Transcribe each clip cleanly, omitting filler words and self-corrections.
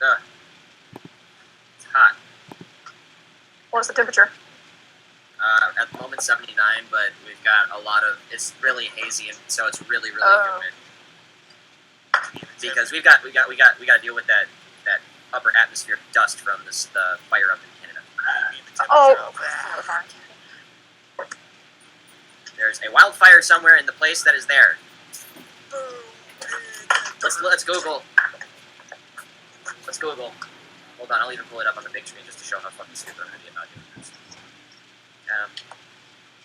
Ugh. It's hot. What's the temperature? At the moment 79, but we've got a lot of. It's really hazy, and so it's really humid. Because we got to deal with that upper atmosphere dust from the fire up in Canada. Oh. There's a wildfire somewhere in the place that is there. Let's Google. Let's Google. Hold on, I'll even pull it up on the big screen just to show how fucking stupid I'm gonna be about doing this.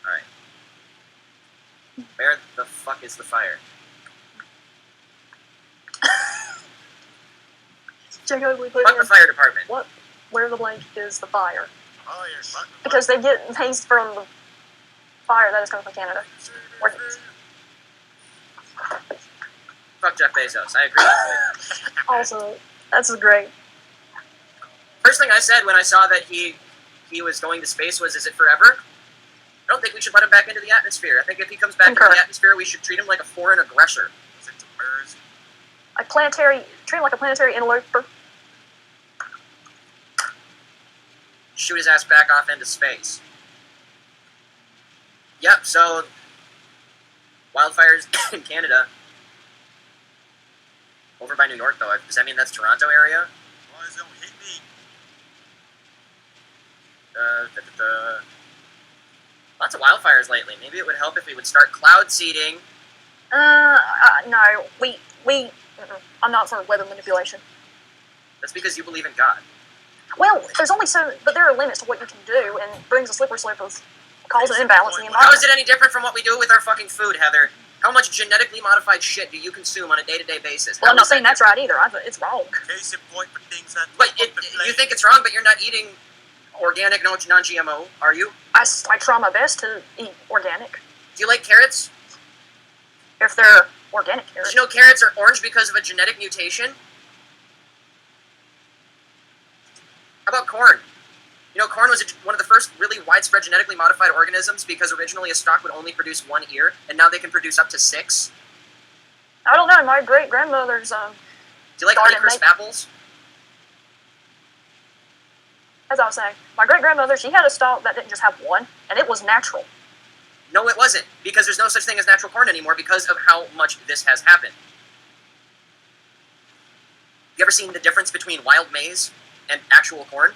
Alright. Where the fuck is the fire? Jacob, we put Fuck the fire department. What? Where the blank is the fire? Because they get haze from the fire that is coming from Canada. Fuck Jeff Bezos. I agree with you. Also, that's great. First thing I said when I saw that he was going to space was, is it forever? I don't think we should let him back into the atmosphere. I think if he comes back into the atmosphere, we should treat him like a foreign aggressor. Treat him like a planetary interloper. Shoot his ass back off into space. Yep, so wildfires in Canada. Over by New York, though. Does that mean that's Toronto area? Lots of wildfires lately. Maybe it would help if we would start cloud seeding. No. I'm not for weather manipulation. That's because you believe in God. Well, but there are limits to what you can do, and it brings a slippery slope of causing an imbalance in the environment. How is it any different from what we do with our fucking food, Heather? How much genetically modified shit do you consume on a day-to-day basis? Well, I'm not saying that's right either. It's wrong. Case in point for things that. But you think it's wrong, but you're not eating organic, non-GMO, are you? I try my best to eat organic. Do you like carrots? If they're organic carrots. Did you know carrots are orange because of a genetic mutation? How about corn? You know, corn was one of the first really widespread genetically modified organisms because originally a stalk would only produce one ear, and now they can produce up to 6. I don't know. My great-grandmother's... Do you like Honeycrisp apples? As I was saying, my great-grandmother, she had a stalk that didn't just have one, and it was natural. No, it wasn't, because there's no such thing as natural corn anymore because of how much this has happened. You ever seen the difference between wild maize and actual corn?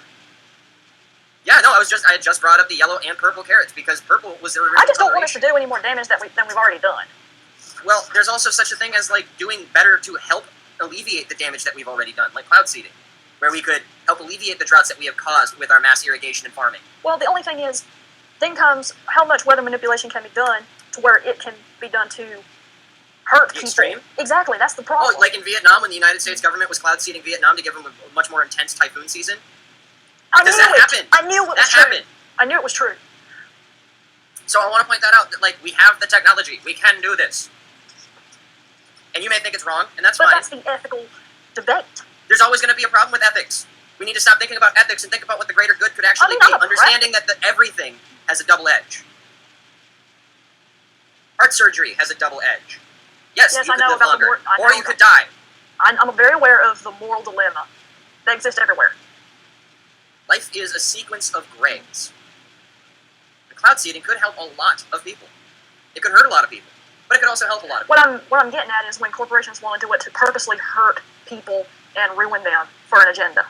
Yeah, no, I had just brought up the yellow and purple carrots because purple was the original. I just don't want us to do any more damage than we've already done. Well, there's also such a thing as like doing better to help alleviate the damage that we've already done, like cloud seeding, where we could help alleviate the droughts that we have caused with our mass irrigation and farming. Well, the only thing is, then comes how much weather manipulation can be done to where it can be done to hurt people. Extreme? Exactly, that's the problem. Oh, like in Vietnam when the United States government was cloud seeding Vietnam to give them a much more intense typhoon season? Because that happened. I knew it was true. Happened. I knew it was true. So I want to point that out, that like we have the technology. We can do this. And you may think it's wrong, and that's fine. But that's the ethical debate. There's always going to be a problem with ethics. We need to stop thinking about ethics and think about what the greater good could actually be. Understanding that everything has a double edge. Heart surgery has a double edge. Yes, you could live longer, or you could die. I'm very aware of the moral dilemma. They exist everywhere. Life is a sequence of grays. The cloud seeding could help a lot of people. It could hurt a lot of people, but it could also help a lot of people. What I'm getting at is when corporations want to do it to purposely hurt people and ruin them for an agenda.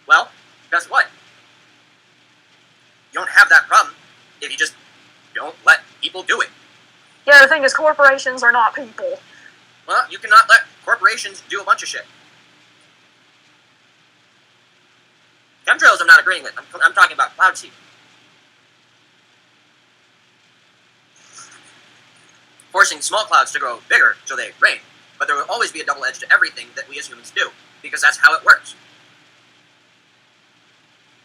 Well, guess what? You don't have that problem if you just don't let people do it. Yeah, the thing is, corporations are not people. Well, you cannot let corporations do a bunch of shit. Chemtrails I'm not agreeing with. I'm talking about cloud seeding. Forcing small clouds to grow bigger so they rain. But there will always be a double edge to everything that we as humans do, because that's how it works.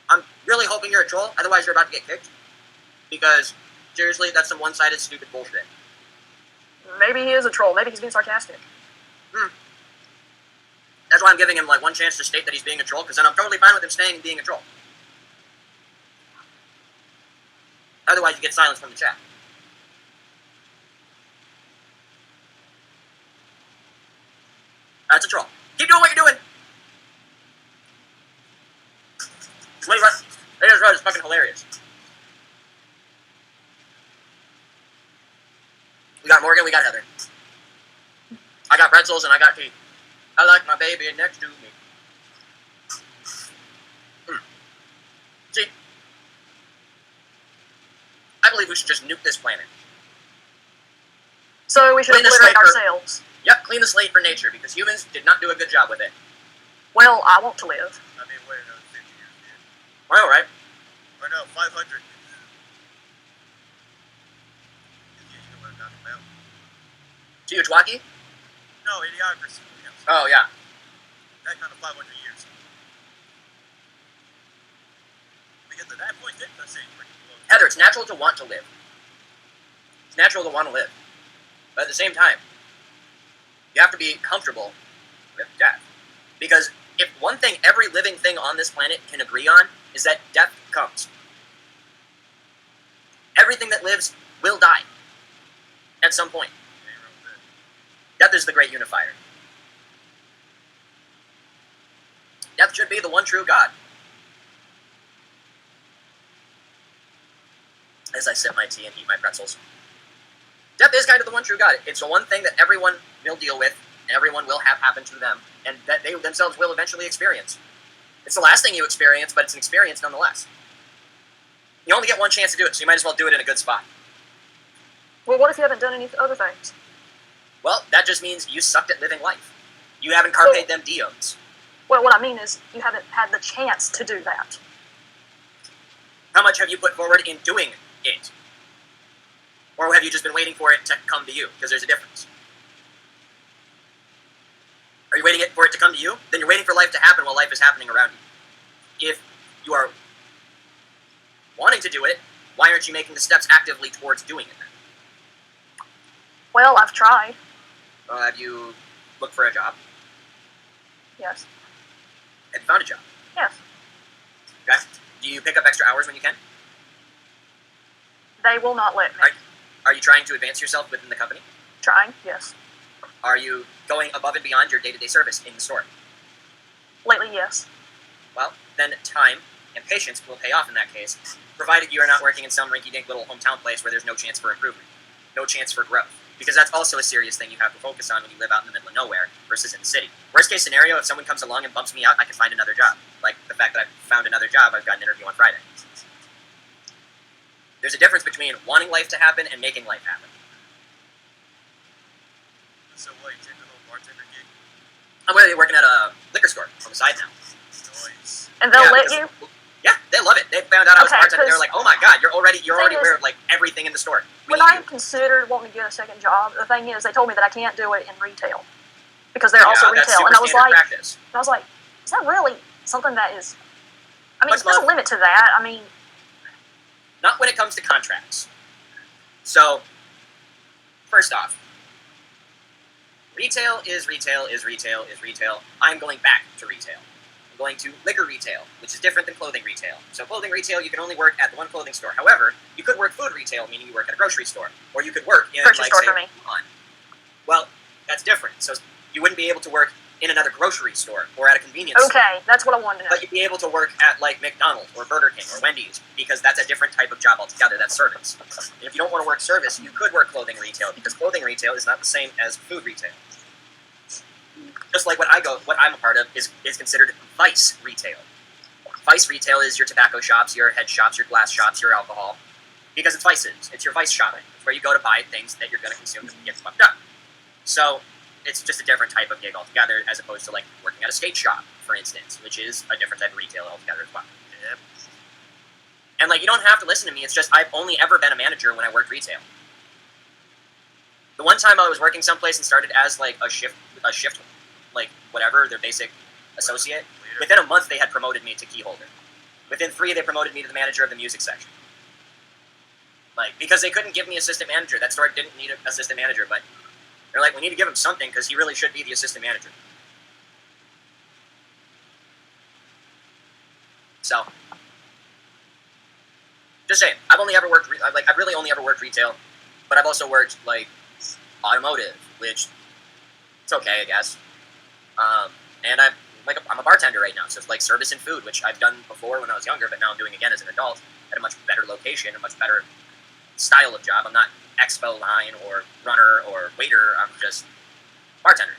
I'm really hoping you're a troll, otherwise you're about to get kicked. Because, seriously, that's some one-sided stupid bullshit. Maybe he is a troll. Maybe he's being sarcastic. That's why I'm giving him, like, one chance to state that he's being a troll, because then I'm totally fine with him staying and being a troll. Otherwise, you get silence from the chat. That's a troll. Keep doing what you're doing! Governor's Road is fucking hilarious. We got Morgan, we got Heather. I got pretzels and I got tea. I like my baby next to me. See, I believe we should just nuke this planet. So we should Clean the obliterate slate for- ourselves. Yep, clean the slate for nature, because humans did not do a good job with it. Well, I want to live. I mean, wait another 50 years, dude. Well, right. Or no, 500. Teotihuacan? No, idiocracy. Yes. Oh, yeah. That kind of 500 years. We get to that point, then that's it. Heather, it's natural to want to live. It's natural to want to live. But at the same time, you have to be comfortable with death. Because if one thing every living thing on this planet can agree on is that death comes. Everything that lives will die at some point. Death is the great unifier. Death should be the one true God. As I sip my tea and eat my pretzels. Death is kind of the one true God. It's the one thing that everyone will deal with, and everyone will have happen to them, and that they themselves will eventually experience. It's the last thing you experience, but it's an experience nonetheless. You only get one chance to do it, so you might as well do it in a good spot. Well, what if you haven't done any other things? Well, that just means you sucked at living life. You haven't carpe them diems. Well, what I mean is you haven't had the chance to do that. How much have you put forward in doing it? Or have you just been waiting for it to come to you? Because there's a difference. Are you waiting for it to come to you? Then you're waiting for life to happen while life is happening around you. If you are wanting to do it, why aren't you making the steps actively towards doing it then? Well, I've tried. Have you looked for a job? Yes. Have you found a job? Yes. Okay. Do you pick up extra hours when you can? They will not let me. Are you trying to advance yourself within the company? Trying, yes. Are you going above and beyond your day-to-day service in the store? Lately, yes. Well, then time and patience will pay off in that case, provided you are not working in some rinky-dink little hometown place where there's no chance for improvement, no chance for growth. Because that's also a serious thing you have to focus on when you live out in the middle of nowhere versus in the city. Worst case scenario, if someone comes along and bumps me out, I can find another job. Like the fact that I found another job, I've got an interview on Friday. There's a difference between wanting life to happen and making life happen. So what, you take a little bartender gig? I'm going to be working at a liquor store on the side now. Noise. And they'll Yeah, let because- you? Yeah, they love it. They found out I was a Okay, bartender. They're 'cause like, "Oh my god, you're already thing aware is- of like everything in the store." When I considered wanting to get a second job, the thing is, they told me that I can't do it in retail because they're also that's retail, super and I was standard like, practice. is that really something that is? I mean, Much there's a love. limit to that. I mean, Not when it comes to contracts. So, first off, retail is retail is retail is retail. I'm going back to retail. I'm going to liquor retail, which is different than clothing retail. So clothing retail, you can only work at the one clothing store. However, you could work food retail, meaning you work at a grocery store. Or you could work in, Grocery like, store say, for me. Wuhan. Well, that's different. So you wouldn't be able to work in another grocery store or at a convenience store. okay, that's what I wanted to know. But you'd be able to work at, like, McDonald's or Burger King or Wendy's, because that's a different type of job altogether. That's service. And if you don't want to work service, you could work clothing retail, because clothing retail is not the same as food retail. Just like what I'm a part of is considered vice retail. Vice retail is your tobacco shops, your head shops, your glass shops, your alcohol, because it's vices. It's your vice shopping. It's where you go to buy things that you're going to consume and get fucked up. So it's just a different type of gig altogether, as opposed to like working at a skate shop, for instance, which is a different type of retail altogether as well. Yep. And like, you don't have to listen to me. It's just I've only ever been a manager when I worked retail. The one time I was working someplace and started as like a shift, like whatever, their basic associate. Leader. Within a month, they had promoted me to key holder. Within 3, they promoted me to the manager of the music section. Like, because they couldn't give me assistant manager. That store didn't need an assistant manager, but they're like, we need to give him something because he really should be the assistant manager. So, just saying, I've really only ever worked retail, but I've also worked like automotive, which it's okay, I guess. And I'm a bartender right now, so it's like service and food, which I've done before when I was younger, but now I'm doing again as an adult at a much better location, a much better style of job. I'm not expo line or runner or waiter. I'm just bartender.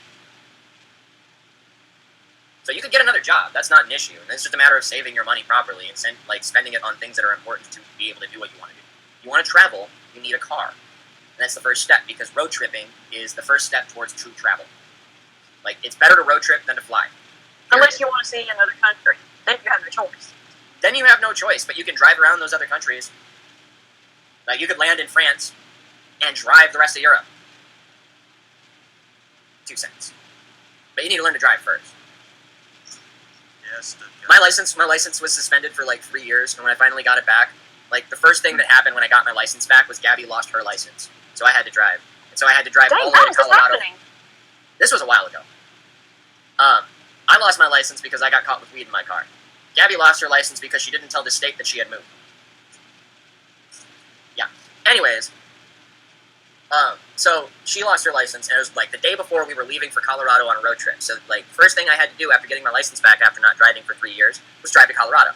So you could get another job. That's not an issue. And it's just a matter of saving your money properly and spending it on things that are important to be able to do what you want to do. If you want to travel, you need a car. And that's the first step, because road tripping is the first step towards true travel. Like, it's better to road trip than to fly. Unless you want to see another country, then you have no choice. Then you have no choice, but you can drive around those other countries. Like, you could land in France and drive the rest of Europe. 2 cents. But you need to learn to drive first. Yes, My license was suspended for like 3 years, and when I finally got it back, like the first thing that happened when I got my license back was Gabby lost her license, so I had to drive. And so I had to drive Dang, all the way how to is this Colorado. happening? This was a while ago. I lost my license because I got caught with weed in my car. Gabby lost her license because she didn't tell the state that she had moved. Yeah. Anyways, so she lost her license, and it was like the day before we were leaving for Colorado on a road trip. So like, first thing I had to do after getting my license back after not driving for 3 years was drive to Colorado.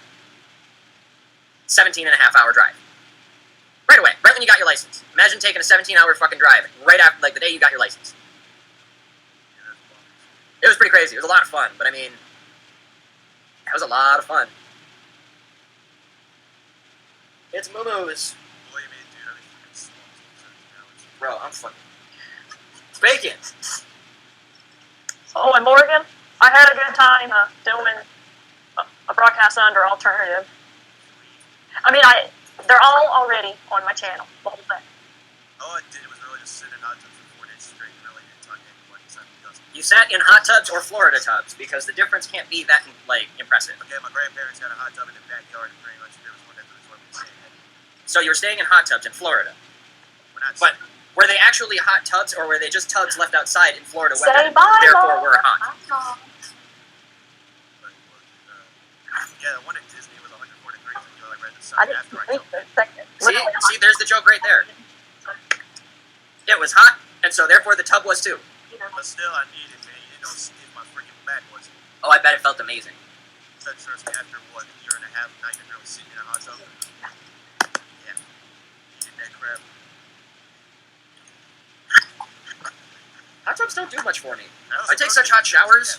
17-and-a-half-hour drive. Right away, right when you got your license. Imagine taking a 17-hour fucking drive right after, like, the day you got your license. It was pretty crazy. It was a lot of fun, but I mean, that was a lot of fun. It's moo-moos. Believe me, dude, I mean, it's now. Bro, I'm fucking bacon. Oh, in Morgan, I had a good time filming a broadcast under alternative. I mean, they're all already on my channel, the whole thing. All I did was really just sit in hot tubs for 4 days straight and really didn't talk to anybody except Dustin. You sat in hot tubs or Florida tubs, because the difference can't be that, like, impressive. Okay, my grandparents had a hot tub in the backyard, and pretty much there was one that was what we were saying. So you were staying in hot tubs in Florida. We're not But were they actually hot tubs, or were they just tubs left outside in Florida Say weather, bye, therefore Mom. were hot? Bye. yeah, the one at Disney was 104 degrees until I read the I sign didn't after I think jumped. for a second. See, there's the joke right there. It was hot, and so therefore the tub was too. But still, I needed, man. You didn't know if my freaking back was. Oh, I bet it felt amazing. That trust me, after what, a year and a half, not even really sitting in a hot tub. Yeah. Needed that crap. Hot tubs don't do much for me. That was I the take first such hot thing- showers.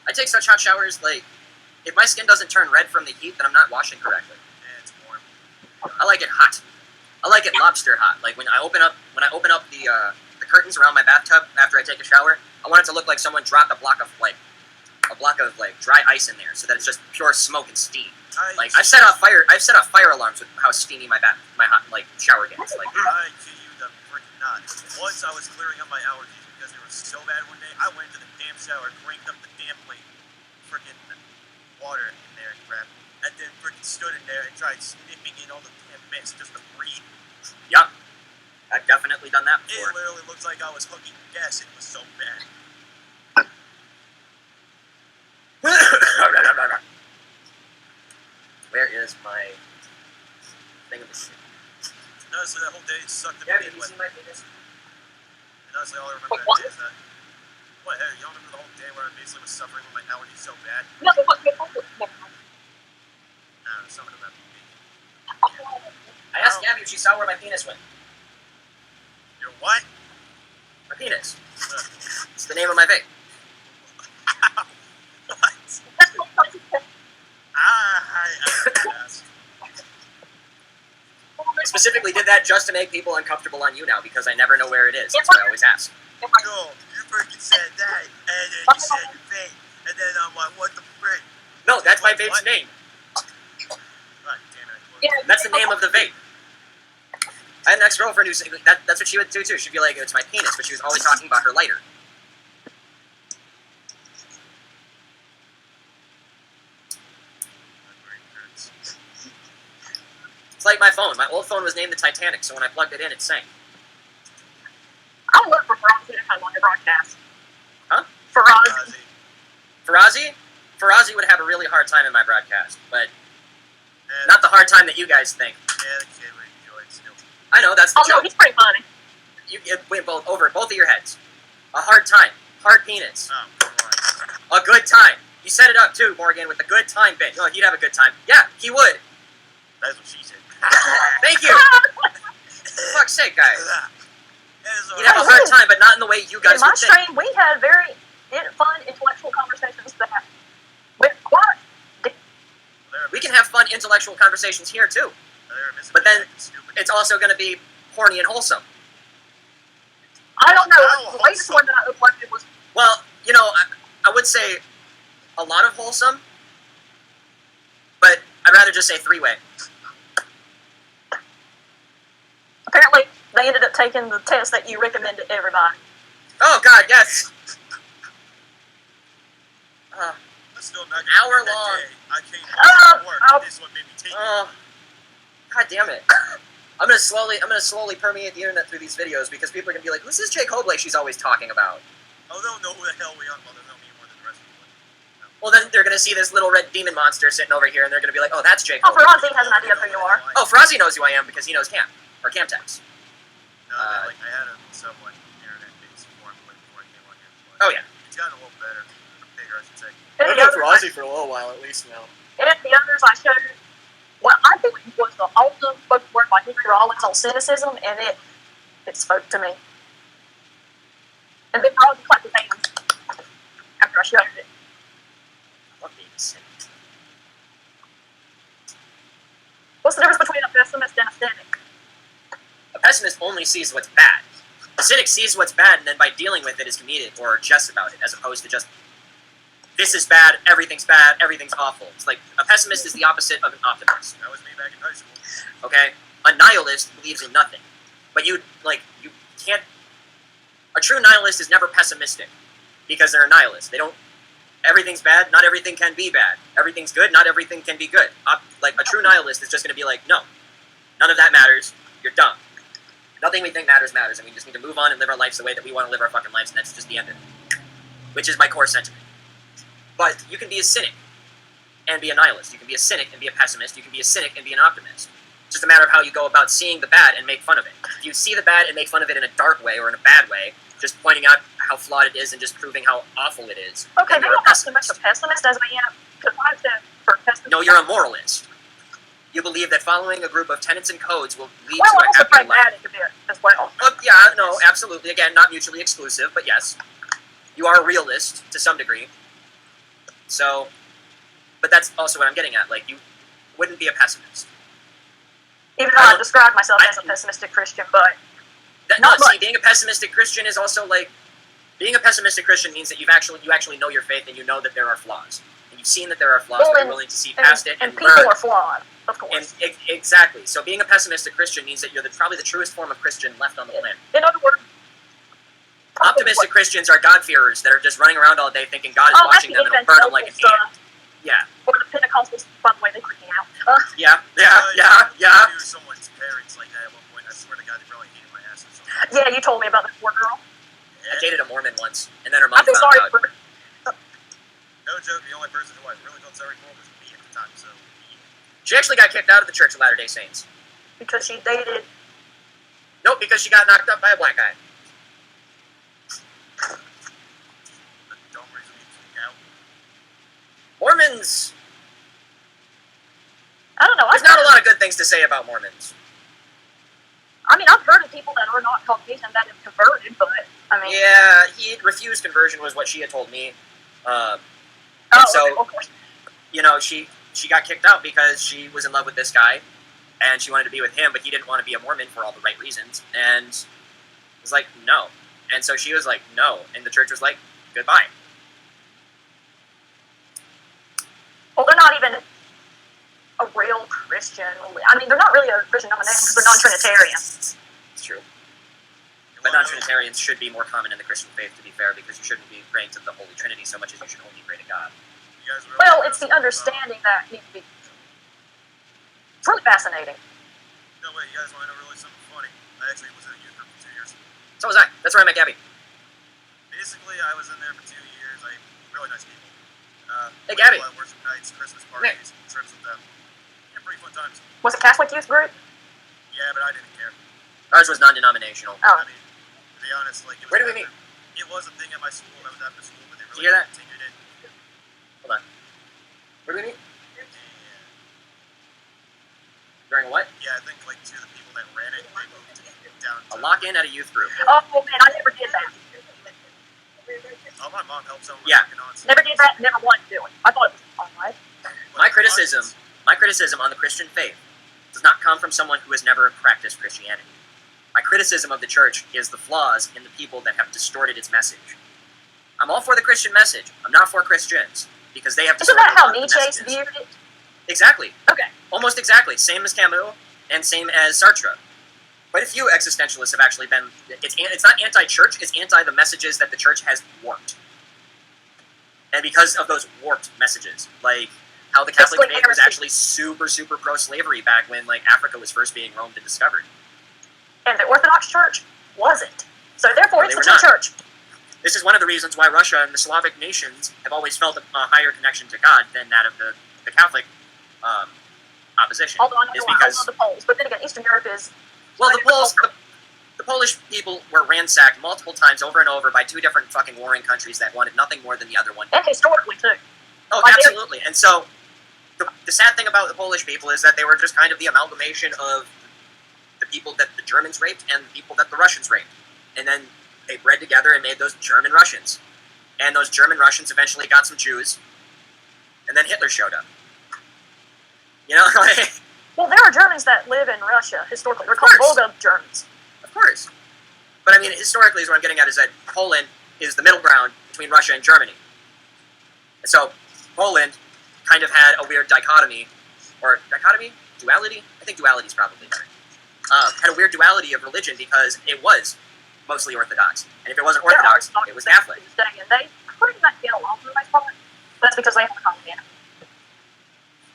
I take such hot showers, like, if my skin doesn't turn red from the heat, then I'm not washing correctly. Yeah, it's warm. I like it hot. I like it lobster hot. Like when I open up the curtains around my bathtub after I take a shower, I want it to look like someone dropped a block of dry ice in there, so that it's just pure smoke and steam. Like I've set off fire alarms with how steamy my hot shower gets. Like I kid you the freaking not. Once I was clearing up my allergies because they were so bad one day, I went into the damn shower, cranked up the damn plate, freaking water in there and crap, and then freaking stood in there and tried sniffing in all the damn mist just to breathe. yup, I've definitely done that It before. literally looked like I was hooking gas. It was so bad. Where is my thing of the shit? Honestly, that whole day sucked the Gabby, beginning. have you seen my penis? And honestly, all I remember What? that day is that. What, hey, y'all remember the whole day where I basically was suffering with my allergies so bad? No, what? Something about me. I asked Gabby if she saw where my penis went. Your what? My penis. Ugh. It's the name of my vape. What? Yes. I specifically did that just to make people uncomfortable on you now, because I never know where it is. That's what I always ask. No, you freaking said that, and then you said your vape, and then I'm like, what the frick? No, that's my vape's What? name. God damn it. Yeah. That's the name of the vape. I had an ex-girlfriend who said that's what she would do too. She'd be like, it's my penis, but she was always talking about her lighter. My brain hurts. It's like my phone. My old phone was named the Titanic, so when I plugged it in, it sank. I'll look for Farazi to come on the broadcast. Huh? Farazi. Ozzy, Farazi would have a really hard time in my broadcast, but and not the hard time that you guys think. yeah, the kid would enjoy it still. I know, that's the Oh no, joke. he's pretty funny. It went over both of your heads. A hard time. Hard penis. Oh, come on. A good time. You set it up too, Morgan, with the good time bit. Oh, he'd have a good time. Yeah, he would. That's what she said. Thank you. For fuck's sake, guys. That He'd have a hard time, but not in the way you guys In my would think. stream, we had very fun intellectual conversations that went quite deep. We can have fun intellectual conversations here too. But then it's also going to be horny and wholesome. I don't know. The latest one that I uploaded was Well, you know, I would say a lot of wholesome, but I'd rather just say three-way. apparently they ended up taking the test that you recommended to everybody. Oh God, yes. Still not hour long. I came to work. This one made me take it. God damn it. I'm gonna slowly permeate the internet through these videos because people are gonna be like, "Who's this Jake Hoblake she's always talking about?" Oh, they'll know who the hell we are. Well, they'll know me more than the rest of you. No. Well, then they're gonna see this little red demon monster sitting over here, and they're gonna be like, "Oh, that's Jake Oh, Hoblake." Ferozzi has an idea of who you are. Oh, Ferozzi knows who I am because he knows Camp or Camtex. No, I had a somewhat internet-based forum before I came on here. Oh yeah. It's gotten a little better, bigger, I should say. And the others for a little while at least now. and the others I showed, what I believe was the awesome spoken word by Henry Rollins on cynicism, and it spoke to me. And then Rollins clapped his hands after I showed it. Fuck being sick. What's the difference between a pessimist and a cynic? A pessimist only sees what's bad. A cynic sees what's bad, and then by dealing with it is comedic or just about it, as opposed to just, this is bad, everything's awful. It's like, a pessimist is the opposite of an optimist. That was me back in high school. Okay? A nihilist believes in nothing. But you can't... A true nihilist is never pessimistic, because they're a nihilist. They don't... Everything's bad, not everything can be bad. Everything's good, not everything can be good. Like, a true nihilist is just going to be like, no, none of that matters, you're dumb. Nothing we think matters, and we just need to move on and live our lives the way that we want to live our fucking lives, and that's just the end of it. Which is my core sentiment. But you can be a cynic and be a nihilist. You can be a cynic and be a pessimist. You can be a cynic and be an optimist. It's just a matter of how you go about seeing the bad and make fun of it. If you see the bad and make fun of it in a dark way or in a bad way, just pointing out how flawed it is and just proving how awful it is, Okay, then maybe you're a I'm not so much pessimist. a pessimist as I am, because I've said for pessimist. No, you're a moralist. You believe that following a group of tenets and codes will lead Well, to I'm a also happier life. pragmatic a bit as well. Yeah, no, absolutely. Again, not mutually exclusive, but yes. You are a realist to some degree. So, but that's also what I'm getting at. Like, you wouldn't be a pessimist. Even though I describe myself as a pessimistic Christian, but Not See, much. being a pessimistic Christian is also like, being a pessimistic Christian means that you actually know your faith and you know that there are flaws. And you've seen that there are flaws, Well, but and- you're willing to see past it and and people learn. are flawed, of And course. exactly. So being a pessimistic Christian means that you're probably the truest form of Christian left on the planet. In other words, Optimistic Christians are God-fearers that are just running around all day thinking God is Oh, watching them and will burn them like an ant. Yeah, Or the Pentecostals, by the way, they freak me out. yeah. I knew someone's parents like that at one point. I swear to God, they probably hated my ass or something. Yeah, you told me about the poor girl. I dated a Mormon once, and then her I mom feel found sorry out. for No joke, the only person who I really felt sorry for was me at the time, so... She actually got kicked out of the Church of Latter-day Saints. because she dated. Nope, because she got knocked up by a black guy. The dumb reason we freak out. Mormons. I don't know. There's not a lot of good things to say about Mormons. I mean, I've heard of people that are not Caucasian that have converted, but I mean, Yeah, he refused conversion was what she had told me. oh, so- okay, of course. You know, she got kicked out because she was in love with this guy, and she wanted to be with him, but he didn't want to be a Mormon for all the right reasons, and was like, no. And so she was like, no, and the church was like, goodbye. Well, they're not even a real Christian. I mean, they're not really a Christian denomination because they're non-Trinitarian. It's true. But non-Trinitarians should be more common in the Christian faith, to be fair, because you shouldn't be praying to the Holy Trinity so much as you should only pray to God. You guys were Well, it's the understanding that needs to be. It's really fascinating. No, wait, you guys want to know really something funny? I actually was in a youth group for 2 years. So was I. That's where I met Gabby. Basically, I was in there for 2 years. Really nice people. Hey, Gabby. Worship nights, Christmas parties, trips with them. Yeah, pretty fun times. Was it Catholic youth group? Yeah, but I didn't care. Ours was non-denominational. Oh. I mean, to be honest, like, it was Where did we meet? It was a thing at my school. I was after school, but they Did you hear really that? continued it. Hold on. snuck in at a youth group. Oh man, I never did that. Oh, my mom helped someone Yeah. with nonsense. Never did that. Never wanted to do it. I thought it was alright. My criticism on the Christian faith does not come from someone who has never practiced Christianity. My criticism of the church is the flaws in the people that have distorted its message. I'm all for the Christian message. I'm not for Christians because they have Isn't distorted that how a lot of the Nietzsche messages. viewed it? Exactly. Okay. Almost exactly. Same as Camus and same as Sartre. Quite a few existentialists have actually been. It's not anti-church. It's anti the messages that the church has warped. And because of those warped messages, like how the Catholic Basically faith was heresy. actually super pro-slavery back when like Africa was first being roamed and discovered. And the Orthodox Church wasn't. So therefore, No, it's they the were true not. church. This is one of the reasons why Russia and the Slavic nations have always felt a higher connection to God than that of the Catholic opposition. Although I know is I because love the Poles, but then again, Eastern Europe is. well, the Polish people were ransacked multiple times over and over by two different fucking warring countries that wanted nothing more than the other one. And historically too. Oh, Like, absolutely. And so, the sad thing about the Polish people is that they were just kind of the amalgamation of the people that the Germans raped and the people that the Russians raped. And then they bred together and made those German Russians. And those German Russians eventually got some Jews. And then Hitler showed up. You know, like, Well, there are Germans that live in Russia historically. They're called course. Volga Germans. of course. But I mean, historically, is what I'm getting at is that Poland is the middle ground between Russia and Germany. And so, Poland kind of had a weird dichotomy, or dichotomy? Duality? I think duality is probably better. Had a weird duality of religion because it was mostly Orthodox. And if it wasn't Orthodox, it was Catholic. To this day, and they pretty much get along for the most part. That's because they have a common enemy.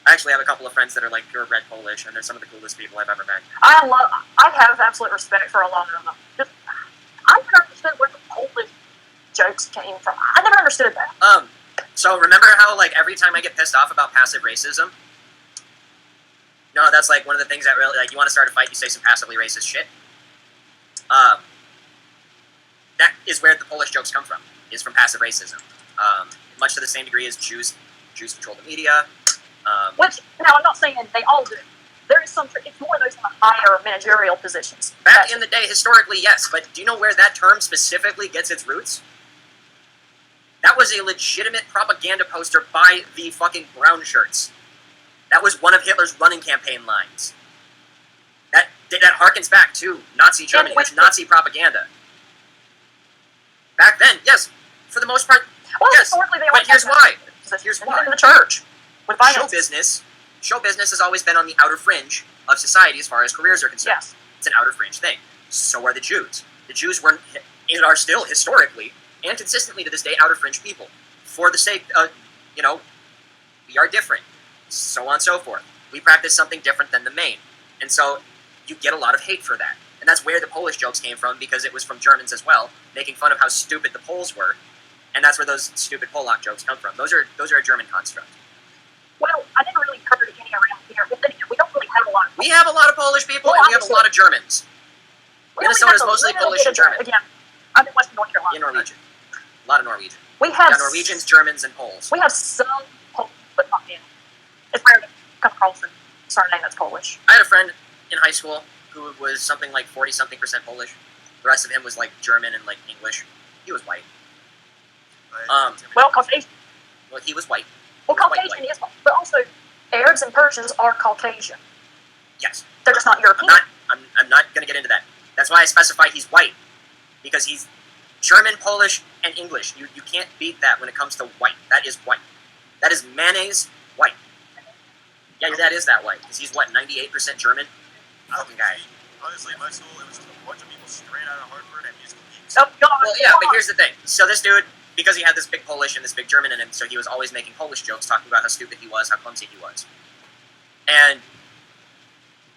I actually have a couple of friends that are like purebred Polish, and they're some of the coolest people I've ever met. I have absolute respect for a lot of them. Just, I never understood where the Polish jokes came from. I never understood that. So remember how like every time I get pissed off about passive racism, no, that's like one of the things that really like you want to start a fight, you say some passively racist shit. That is where the Polish jokes come from, is from passive racism. Much to the same degree as Jews control the media. Which, now, I'm not saying they all do. There is some, it's more those in the higher managerial positions. Back in the day, historically, yes, but do you know where that term specifically gets its roots? That was a legitimate propaganda poster by the fucking brown shirts. That was one of Hitler's running campaign lines. That harkens back to Nazi Germany. It's Nazi propaganda. Back then, yes, for the most part, Well, yes. historically, they But always here's had why. positions. Here's Even why. in the church. With Show finances. business has always been on the outer fringe of society as far as careers are concerned. Yes. It's an outer fringe thing. So are the Jews. The Jews were and are still historically and consistently to this day outer fringe people. For the sake of, we are different. So on and so forth. We practice something different than the main. And so you get a lot of hate for that. And that's where the Polish jokes came from, because it was from Germans as well, making fun of how stupid the Poles were. And that's where those stupid Polak jokes come from. Those are a German construct. Well, I never really heard any around here. But then again, we don't really have a lot of. We have a lot of Polish people, Well, and we have a lot of Germans. We only Minnesota's have a mostly little Polish bit and of- German. Again, I'm in Western North Carolina. In Norwegian. A lot of Norwegian. We have Yeah, Norwegians, Germans, and Poles. We have some Polish, but not many. It's rare to come across a surname that's Polish. I had a friend in high school who was something like 40-something% Polish. The rest of him was like German and like English. He was white. Well, Caucasian. Well, he was white. Well, He was white, Caucasian is, but also Arabs and Persians are Caucasian. Yes. They're just not European. I'm not going to get into that. That's why I specify he's white. Because he's German, Polish, and English. You can't beat that when it comes to white. That is white. That is mayonnaise white. Yeah, your dad is that white. Because he's, 98% German? Fucking guy. Honestly, my school, it was just a bunch of people straight out of Hartford and musical geeks. Oh, God. Well, yeah, but here's the thing. So this dude, because he had this big Polish and this big German in him, so he was always making Polish jokes, talking about how stupid he was, how clumsy he was. And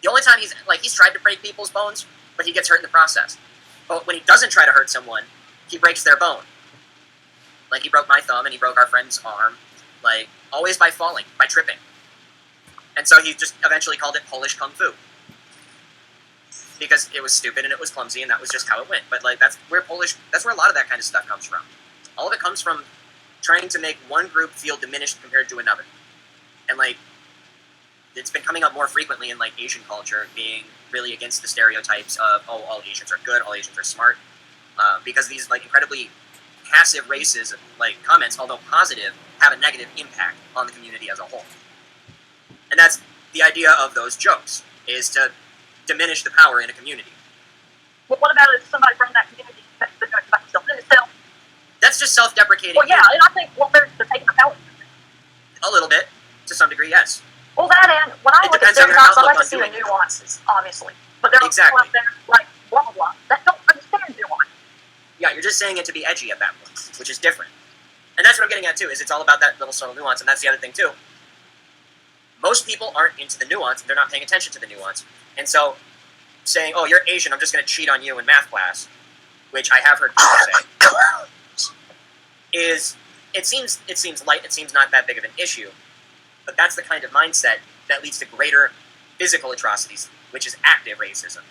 the only time he's tried to break people's bones, but he gets hurt in the process. But when he doesn't try to hurt someone, he breaks their bone. Like, he broke my thumb and he broke our friend's arm, like, always by falling, by tripping. And so he just eventually called it Polish Kung Fu. Because it was stupid and it was clumsy and that was just how it went. But like that's where a lot of that kind of stuff comes from. All of it comes from trying to make one group feel diminished compared to another. And like it's been coming up more frequently in like Asian culture, being really against the stereotypes of all Asians are good, all Asians are smart, because these like incredibly passive racist like comments, although positive, have a negative impact on the community as a whole. And that's the idea of those jokes, is to diminish the power in a community. Well, what about if somebody from that community makes the joke about themselves in itself? That's just self-deprecating. Well, yeah, and I think, well, they're taking a power. A little bit, to some degree, yes. Well, that and when I It look at depends on your stereotypes, I outlook like to on see the doing it. nuances, obviously. But there are Exactly. people out there like blah blah blah that don't understand nuance. Yeah, you're just saying it to be edgy at that point, which is different. And that's what I'm getting at, too, is it's all about that little subtle nuance, and that's the other thing, too. Most people aren't into the nuance, they're not paying attention to the nuance. And so, saying, oh, you're Asian, I'm just going to cheat on you in math class, which I have heard people say, is, it seems light, it seems not that big of an issue, but that's the kind of mindset that leads to greater physical atrocities, which is active racism.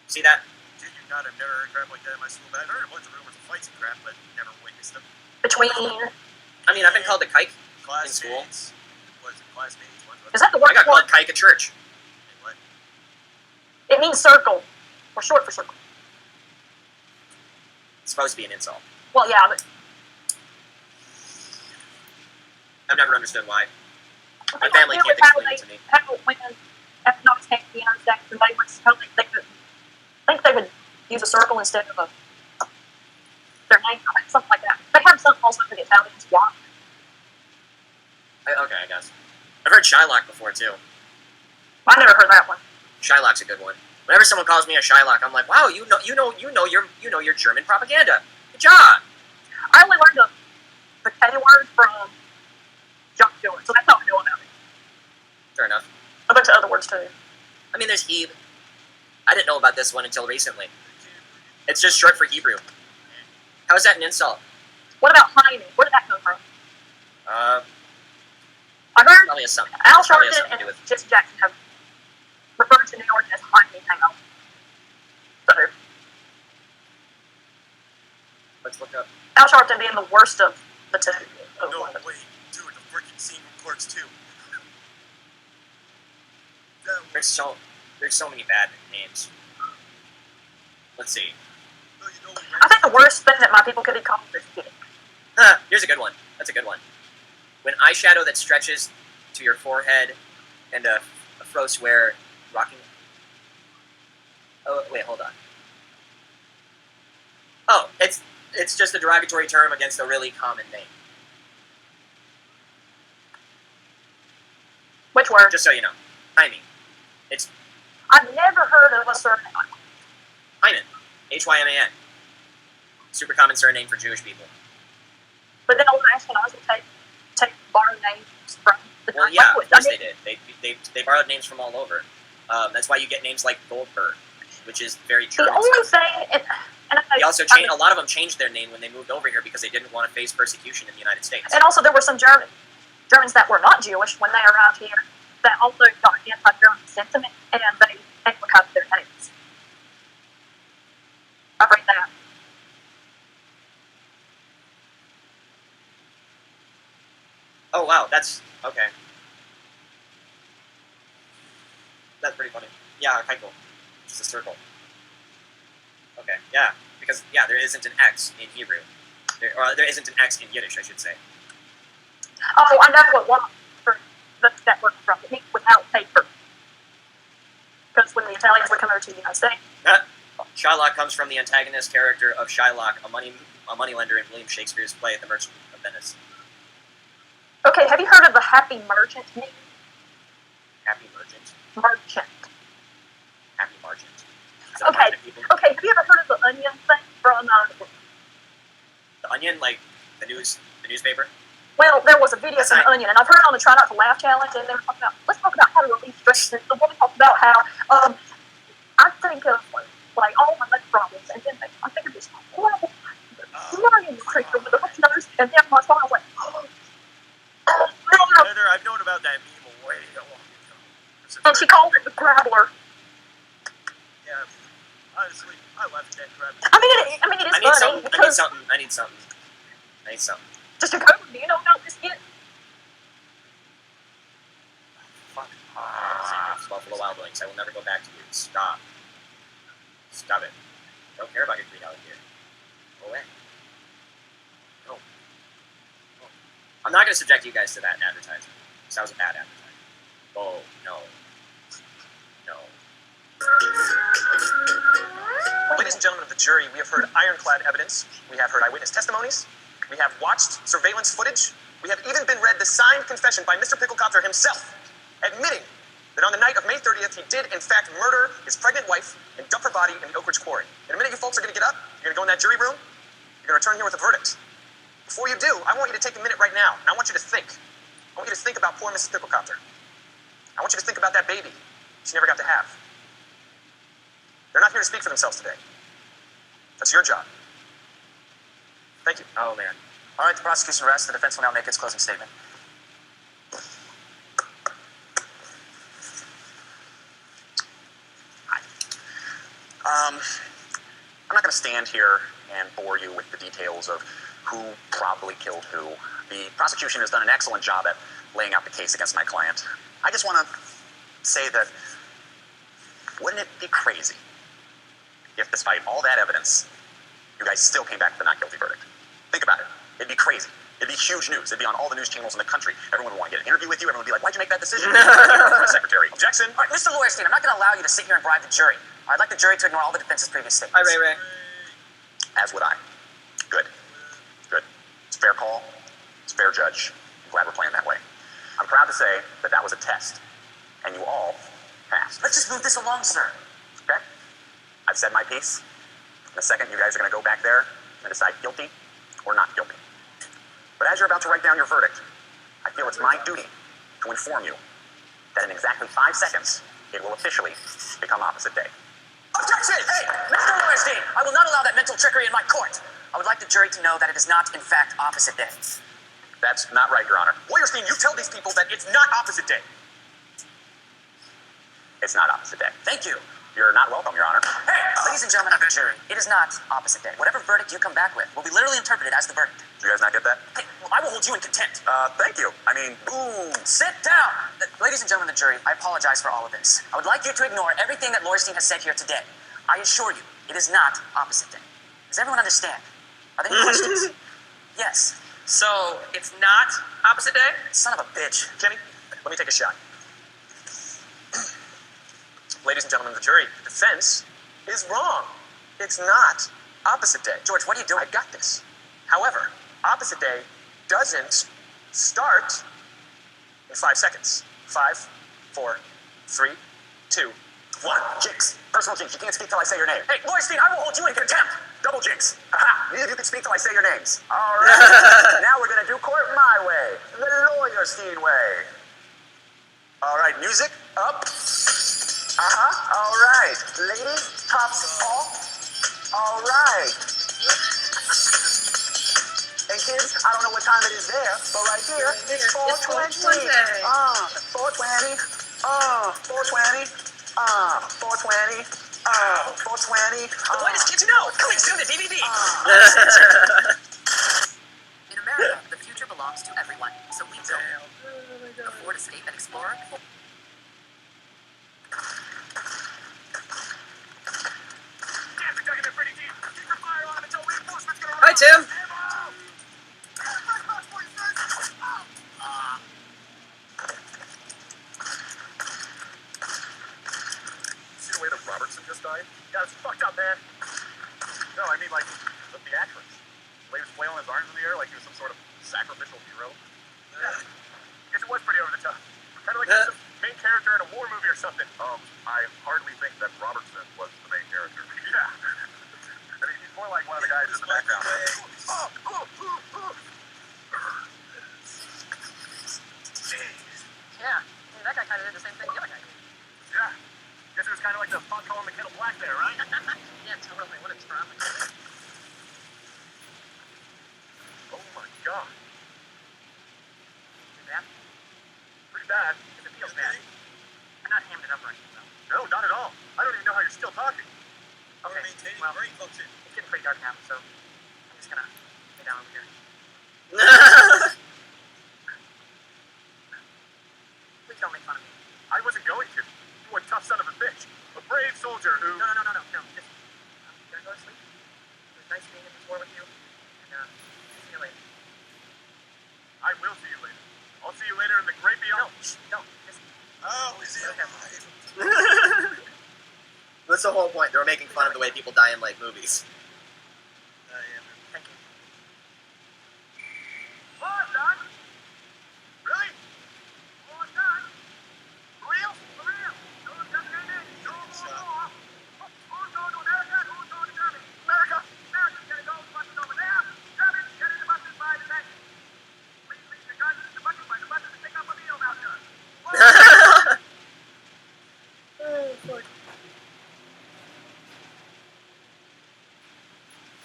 See that? Did you not? I've never heard crap like that in my school. But I've heard a bunch of rumors of fights and crap, but never witnessed them. Between, I mean, I've been called a kike. Classmates. What is it? Classmates? is that the I word got for called it? kike at church. What? It means circle, or short for circle. It's supposed to be an insult. Well, yeah, but I've never understood why. My I think family it can't was how explain it to me. How when economics came to the United States, and they would tell me they could, I think they would use a circle instead of their name, something like that. They have something also for the Italians. Why? Okay, I guess. I've heard Shylock before too. I never heard that one. Shylock's a good one. Whenever someone calls me a Shylock, I'm like, wow, you know your German propaganda. Good job. I only learned the K word from John Stewart, so that's all I know about it. Fair enough. A bunch of other words too. I mean, there's Heb. I didn't know about this one until recently. It's just short for Hebrew. How is that an insult? What about Heine? Where did that come from? I heard Probably has something. Al Probably has Sharpton something to and do with. Jesse Jackson have referred to New York as Heine Town. So Let's look up. Al Sharpton being the worst of the two. No, wait. Dude, the freaking scene from Clerks 2. There's so many bad names. Let's see. I think the worst thing that my people could be called is gay. Here's a good one. That's a good one. When eyeshadow that stretches to your forehead and a fro swear rocking. Oh wait, hold on. Oh, it's just a derogatory term against a really common name. Which word? Just so you know, Hymen. It's I've never heard of a surname like that. Hyman, Hyman. Super common surname for Jewish people. But then old Ashkenazis take borrowed names from the Well, yeah, language. of course they did. They borrowed names from all over. That's why you get names like Goldberg, which is very The German. only thing, and I They also I mean, changed. A lot of them changed their name when they moved over here because they didn't want to face persecution in the United States. and also there were some Germans that were not Jewish when they arrived here that also got anti-German sentiment, and they Anglicized their names. I've read that. Oh wow, that's okay. That's pretty funny. Yeah, Keitel. It's a circle. Okay, yeah, because there isn't an X in Hebrew, there isn't an X in Yiddish, I should say. Oh, I know what one for that word from. It means without paper. Because when the Italians would come over to the United States, Shylock comes from the antagonist character of Shylock, a moneylender in William Shakespeare's play The Merchant of Venice. okay, have you heard of the Happy Merchant meme? Happy Merchant. Merchant. Happy Merchant. Is that Okay. Margin people? Okay, have you ever heard of the Onion thing from? The Onion, like the newspaper. Well, there was a video That's from right. the Onion, and I've heard it on the Try Not to Laugh challenge, and they were talking about, let's talk about how to relieve stress. And the woman talked about how I think of like all my leg problems, and then I think of this horrible flying creature with a hooked nose, and then my phone, I was like, Heather, I've known about that meme way long ago. and she called it the Grabbler. Yeah, honestly, I laughed at that crap. I mean, it is funny because I need something. just a code. Do you know about this yet? Buffalo Wild Wings. I will never go back to you. Stop. Stop it. Don't care about your $3 beer. Go away. No. No. I'm not going to subject you guys to that advertisement. Because that was a bad advertisement. Oh, no. No. Ladies and gentlemen of the jury, we have heard ironclad evidence. We have heard eyewitness testimonies. We have watched surveillance footage. We have even been read the signed confession by Mr. Picklecopter himself, admitting that on the night of May 30th, he did, in fact, murder his pregnant wife and dump her body in the Oak Ridge Quarry. In a minute, you folks are going to get up. You're going to go in that jury room. You're going to return here with a verdict. Before you do, I want you to take a minute right now, and I want you to think. I want you to think about poor Mrs. Picklecopter. I want you to think about that baby she never got to have. They're not here to speak for themselves today. That's your job. Thank you. Oh, man. All right, the prosecution rests. The defense will now make its closing statement. I'm not going to stand here and bore you with the details of who probably killed who. The prosecution has done an excellent job at laying out the case against my client. I just want to say that wouldn't it be crazy if, despite all that evidence, you guys still came back with a not guilty verdict? Think about it. It'd be crazy. It'd be huge news. It'd be on all the news channels in the country. Everyone would want to get an interview with you. Everyone would be like, why'd you make that decision? Secretary. Objection. All right, Mr. Lawyerstein, I'm not going to allow you to sit here and bribe the jury. I'd like the jury to ignore all the defense's previous statements. Hi, Ray. As would I. Good. Good. It's a fair call. It's a fair judge. I'm glad we're playing that way. I'm proud to say that that was a test, and you all passed. Let's just move this along, sir. Okay? I've said my piece. In a second, you guys are going to go back there and decide guilty or not guilty. But as you're about to write down your verdict, I feel it's my duty to inform you that in exactly 5 seconds, it will officially become opposite day. Objection! Hey, Mr. Lawyerstein, I will not allow that mental trickery in my court. I would like the jury to know that it is not, in fact, opposite day. That's not right, Your Honor. Lawyerstein, you tell these people that it's not opposite day. It's not opposite day. Thank you. You're not welcome, Your Honor. Hey, ladies and gentlemen of the jury, it is not opposite day. Whatever verdict you come back with will be literally interpreted as the verdict. Do you guys not get that? Hey, well, I will hold you in contempt. Thank you. I mean, boom. Sit down. Ladies and gentlemen of the jury, I apologize for all of this. I would like you to ignore everything that Lawyerstein has said here today. I assure you, it is not opposite day. Does everyone understand? Are there any questions? Yes. So, it's not opposite day? Son of a bitch. Jenny, let me take a shot. Ladies and gentlemen of the jury, the defense is wrong. It's not opposite day. George, what are you doing? I got this. However, opposite day doesn't start in 5 seconds. 5, 4, 3, 2, 1. Jinx. Personal jinx. You can't speak till I say your name. Hey, Lawyerstein, I will hold you in contempt. Double jinx. Aha. Neither of you can speak till I say your names. All right. Now we're going to do court my way. The Lawyerstein way. All right, music up. All right. Ladies, tops off. All right. And kids, I don't know what time it is there, but right here, it's 4:20. 4:20. 4:20. 4:20. 4:20. The latest kids know. Coming soon to DVD. In America, the future belongs to everyone, so we don't afford escape and explore. Hi, Tim. See the way that Robertson just died? Yeah, it's fucked up, man. No, I mean, like, the actress. He was flailing his arms in the air like he was some sort of sacrificial hero. Yeah. Guess it was pretty over the top. Kind of like some main character in a war movie or something. I hardly think that Robertson was the main character. Yeah. I mean, he's more like one of the guys in the background. Yeah, that guy kind of did the same thing the other guy did. Yeah. Guess it was kind of like the pot calling the kettle black there, right? Yeah, totally. What a drama. Oh my god. Pretty bad. Pretty bad. If it feels bad. I'm not hammed it up or anything, though. No, not at all. I don't even know how you're still talking. Okay, well, it's getting pretty dark now, so I'm just gonna lay down over here. Please don't make fun of me. I wasn't going to. You went That's the whole point. They were making fun of the way people die in like movies. Yeah. Thank you.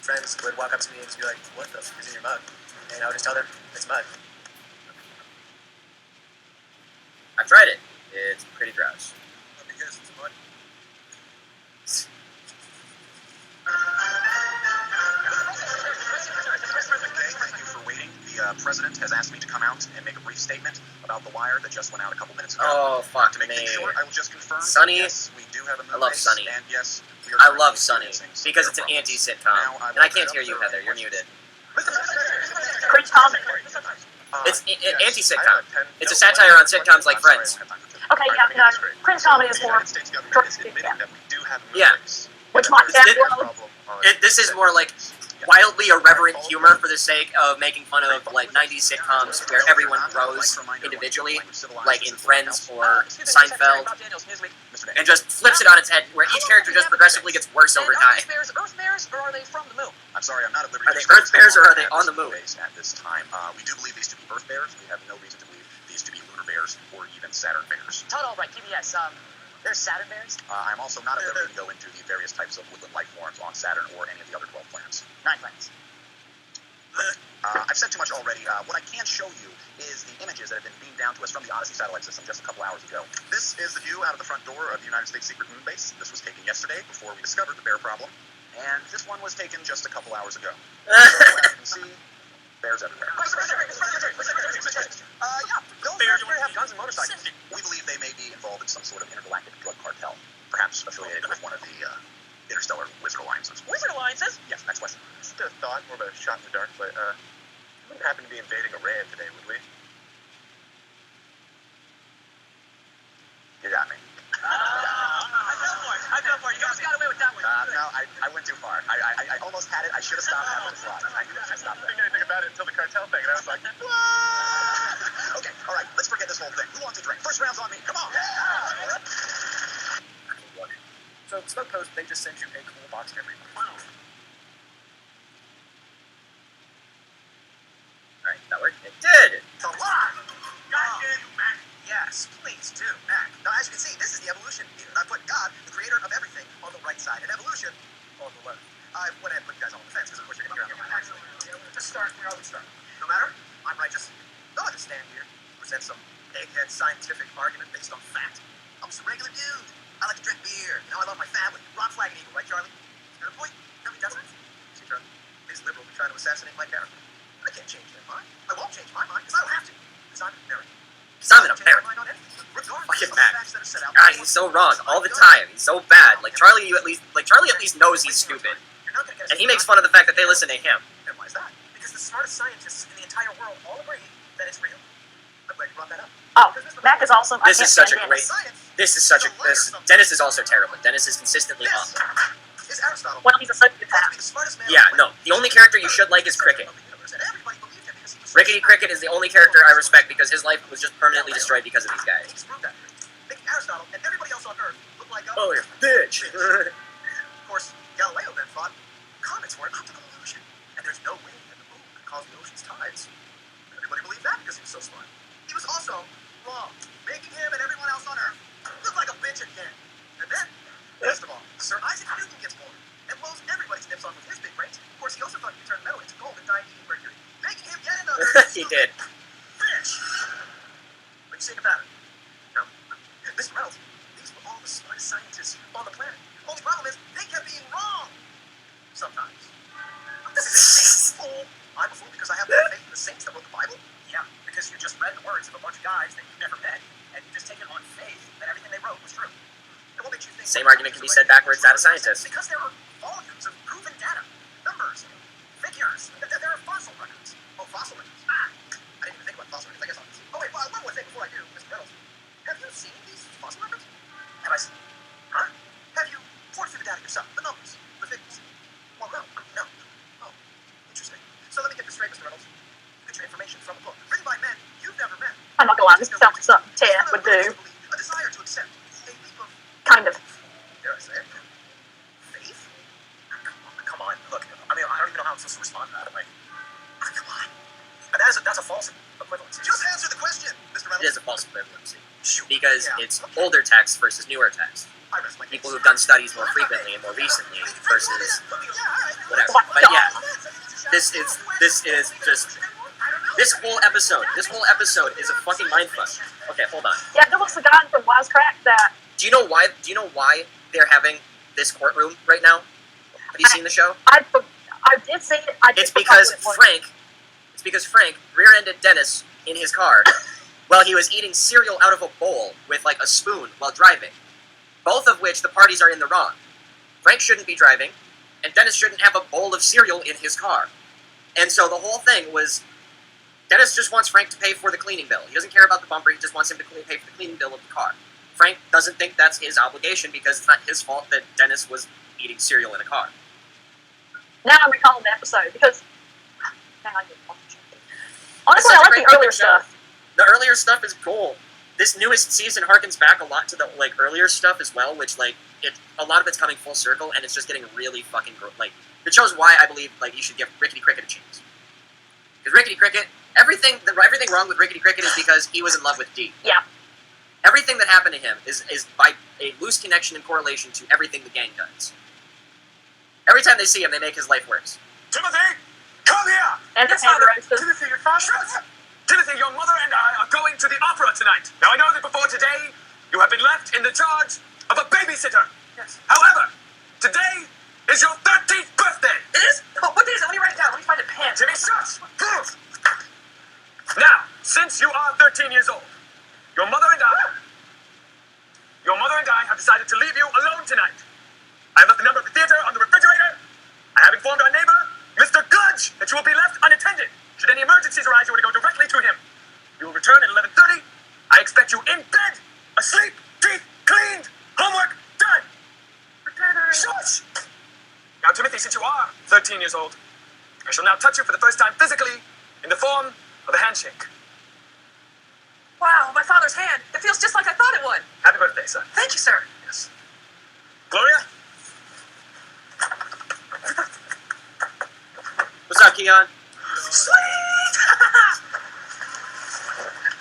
Friends would walk up to me and just be like, "What the f is in your mug?" And I would just tell them it's mud. I've tried it. It's pretty gross. Because it's mud. Thank you for waiting. The president has asked me to come out and make a brief statement about the wire that just went out a couple minutes ago. Oh, fuck To make me. things short, I will just confirm. Sunny? Yes, we do have a moon I love base, Sunny. And yes, we are I currently love Sunny experiencing because severe it's an problems. anti-sitcom. Now, And I will can't put hear up you, the Heather. You're muted. Prince Thomas. It's yes, anti-sitcom. I have a 10 It's a no, satire on sitcoms like I'm sorry, Friends. I don't have time for Okay, All yeah, right, no, that's great. Prince Comedy is The more United States government is admitting yeah. that we do have a moon Yeah. base. Which And might that be there's a a problem on This is more like Yeah. wildly irreverent humor for the sake of making fun of like 90s sitcoms where everyone grows individually, like in Friends or Seinfeld, and just flips it on its head where each character just progressively gets worse over And time. are these bears Earth bears, or are they from the moon? I'm sorry, I'm not at liberty Are to they discuss Earth bears or how are they long on the this moon? base at this time. We do believe these to be Earth bears. We have no reason to believe these to be lunar bears or even Saturn bears. Tell it all right, PBS. There's Saturn bears? I'm also not at liberty to go into the various types of woodland life forms on Saturn or any of the other 12 planets. 9 planets. I've said too much already. What I can show you is the images that have been beamed down to us from the Odyssey satellite system just a couple hours ago. This is the view out of the front door of the United States Secret Moon Base. This was taken yesterday before we discovered the bear problem. And this one was taken just a couple hours ago. So, as you can see, bears everywhere. Yeah, those bears appear to have guns and motorcycles. We believe they may be involved in some sort of intergalactic drug cartel, perhaps affiliated with one of the interstellar wizard alliances. Wizard alliances? Yes, next question. Just a thought, more of a shot in the dark, but we wouldn't happen to be invading Iran today, would we? You got me. I fell for it. You almost got away with that one. No, I went too far. I almost had it. I should have stopped after the slide. I stopped I didn't think there. anything about it until the cartel thing, and I was like, Okay, all right, let's forget this whole thing. Who wants a drink? First round's on me. Come on. So Smoke Post, they just send you a cool box every month. Alright, that worked. It did! Come on. Goddamn you, Mac. Yes, please do, Mac. Now, as you can see, this is the evolution meter. I put God, the creator of everything, on the right side, and evolution on the left. I went ahead and put you guys on the fence because, of course, you're going to hear me. Actually, just start where I would start. No matter, I'm righteous. Don't have to stand here, present some egghead scientific argument based on fact. I'm just a regular dude. I like to drink beer. You know, I love my family. Rock, flag, and eagle, right, Charlie? Is that a point? No, he doesn't. See, Charlie, these liberals are trying to assassinate my character. I can't change their mind. I won't change my mind because I don't have to. Because I'm an American. Because I'm an Change my American. mind on anything, regardless Fucking of the Mac. facts that are set out. God, he's so wrong all the time. He's so bad. Charlie at least knows he's stupid. You're not gonna get us And he makes fun of the fact that they listen to him. And why is that? Because the smartest scientists in the entire world all agree that it's real. I'm glad you brought that up. Oh, Mac is awesome. This is such a Dennis. great... Dennis is also terrible. Dennis is consistently up. This is Aristotle. Well, he's a Claimed to be psychopath. the smartest man Yeah, on the no. The only character you should like is Cricket. planet of the universe, and everybody believed him because he was so Rickety smart. Cricket is the only character I respect because his life was just permanently destroyed because of these He guys. just proved that. Making Aristotle and everybody else on Earth look like a Oh, you bitch! Of course, Galileo then thought comets were an optical illusion, and there's no way that the moon could cause the ocean's tides. Everybody believed that because he was so smart. He was also wrong, making him and everyone else on Earth look like a bitch again. And then, best of all, Sir Isaac Newton gets born and blows everybody's nips off with his big brains. Of course, he also thought he could turn metal into gold and dye eating mercury, making him yet another He did. bitch. What do you think about it? No. Mr. Reynolds, these were all the smartest scientists on the planet. Only problem is, they kept being wrong. Sometimes. Fool. I'm a fool because I have more faith in the saints that wrote the Bible? Yeah, because you just read the words of a bunch of guys that you never met, and you just take it on faith that everything they wrote was true. And what makes you think... Same argument can be said backwards out of scientists. Because there are volumes of proven data, numbers, figures. There are fossil records. Oh, fossil records. I didn't even think about fossil records. I guess I'll... Oh, wait, one more thing before I do, Mr. Reynolds. Have you seen these fossil records? I'm not gonna lie, this sounds like something Ted would do. A desire to accept. A leap of, Kind of. dare I say it, faith? Come on, look. I mean, I don't even know how I'm supposed to respond to that. Like, come on. And that's a false equivalency. Just answer the question, Mr. Reynolds. It is a false equivalency Shoot. because Yeah. it's older text versus newer text. I rest my case. People who've done studies more frequently and more recently versus whatever. Oh my But yeah, God. this is just this whole episode is a fucking mindfuck. Okay, hold on. Yeah, there was a guy from Wisecrack that Do you know why they're having this courtroom right now? Have you seen the show? I did see it. I did It's because forget what it was. Frank rear-ended Dennis in his car while he was eating cereal out of a bowl with like a spoon while driving. Both of which the parties are in the wrong. Frank shouldn't be driving, and Dennis shouldn't have a bowl of cereal in his car. And so the whole thing was Dennis just wants Frank to pay for the cleaning bill. He doesn't care about the bumper, he just wants him to pay for the cleaning bill of the car. Frank doesn't think that's his obligation because it's not his fault that Dennis was eating cereal in a car. Now I'm recalling the episode because now I get honestly, It's I such a like great the earlier fucking show. stuff. The earlier stuff is gold. This newest season harkens back a lot to the like earlier stuff as well, which like a lot of it's coming full circle, and it's just getting really fucking like it shows why I believe like you should give Rickety Cricket a chance. Because Rickety Cricket, everything wrong with Rickety Cricket is because he was in love with Dee. Yeah. Everything that happened to him is by a loose connection and correlation to everything the gang does. Every time they see him, they make his life worse. Timothy, come here! And Yes, the hand Father. roasters. Timothy, your father? Timothy, your mother and I are going to the opera tonight. Now, I know that before today, you have been left in the charge of a babysitter. Yes. However, today is your 13th birthday. It is? Oh, what day is it? Let me write it down. Let me find a pen. Timmy, shush! Now, since you are 13 years old, your mother and I have decided to leave you alone tonight. I have left the number of the theater on the refrigerator. I have informed our neighbor, Mr. Gudge, that you will be left unattended. Should any emergencies arise, you will go directly to him. You will return at 11:30. I expect you in bed, asleep, teeth cleaned, homework done. Shush! Now, Timothy, since you are 13 years old, I shall now touch you for the first time physically in the form of a handshake. Wow, my father's hand. It feels just like I thought it would. Happy birthday, son. Thank you, sir. Yes. Gloria? What's up, Keon? Sweet!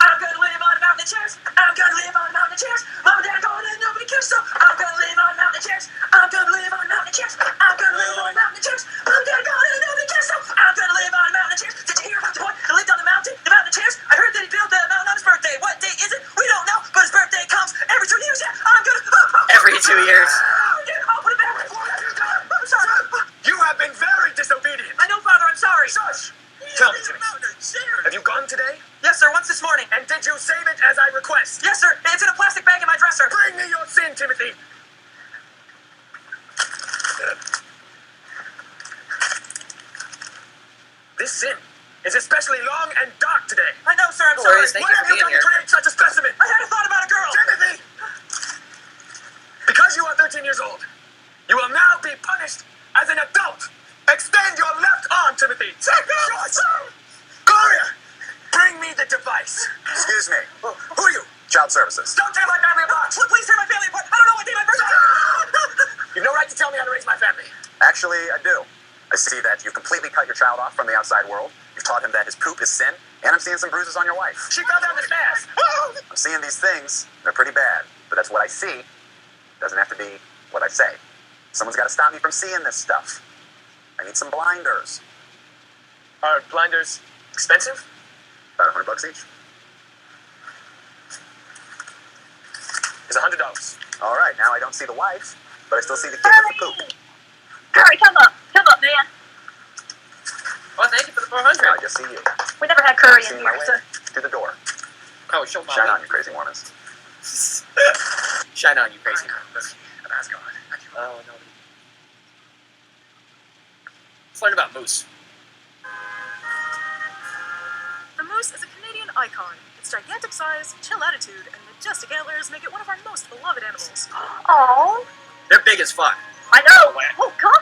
I'm gonna live on mountain chairs. I'm gonna live on mountain chairs. Mom and Dad are gone and nobody cares, so I'm gonna live on mountain chairs. I'm gonna live on mountain chairs. I'm gonna live on mountain chairs. Mom and Dad are gone and nobody cares, so I'm gonna live on mountain chairs. Did you hear about the boy that lived on the mountain chairs? I heard that he built the mountain on his birthday. What day is it? We don't know, but his birthday comes every 2 years. Yeah, I'm gonna. Every 2 years. I'll put it back. What have you done? I'm sorry. You have been very disobedient. I know, Father. I'm sorry. Shush! Tell me, Timmy, have you gone today? Yes, sir. Once this morning. And did you save it as I request? Yes, sir. It's in a plastic bag in my dresser. Bring me your sin, Timothy. This sin is especially long and dark today. I know, sir. I'm No sorry. worries, thank What you have for you being done to here. create such a specimen? I had a thought about a girl. Timothy! Because you are 13 years old, you will now be punished as an adult. Extend your left arm, Timothy. Gloria, bring me the device. Excuse me. Who are you? Child Services. Don't tear my family apart. Please tear my family apart. I don't know what day my birthday. You've no right to tell me how to raise my family. Actually, I do. I see that you've completely cut your child off from the outside world. You've taught him that his poop is sin, and I'm seeing some bruises on your wife. She fell down the stairs. I'm seeing these things. They're pretty bad, but that's what I see. Doesn't have to be what I say. Someone's got to stop me from seeing this stuff. I need some blinders. Are blinders expensive? About $100 each. It's $100. All right, now I don't see the wife, but I still see the kid with the poop. Hurry, come up, man. Oh, thank you for the Now I 400. just see you. We never had curry in Seeing my here, way so to the door. Oh, show my Shine on, you crazy Mormons. Shine on, you crazy. That's gone. Oh, no. Let's learn about moose. The moose is a Canadian icon. Its gigantic size, chill attitude, and majestic antlers make it one of our most beloved animals. oh, They're big as fuck. I know. Oh, God.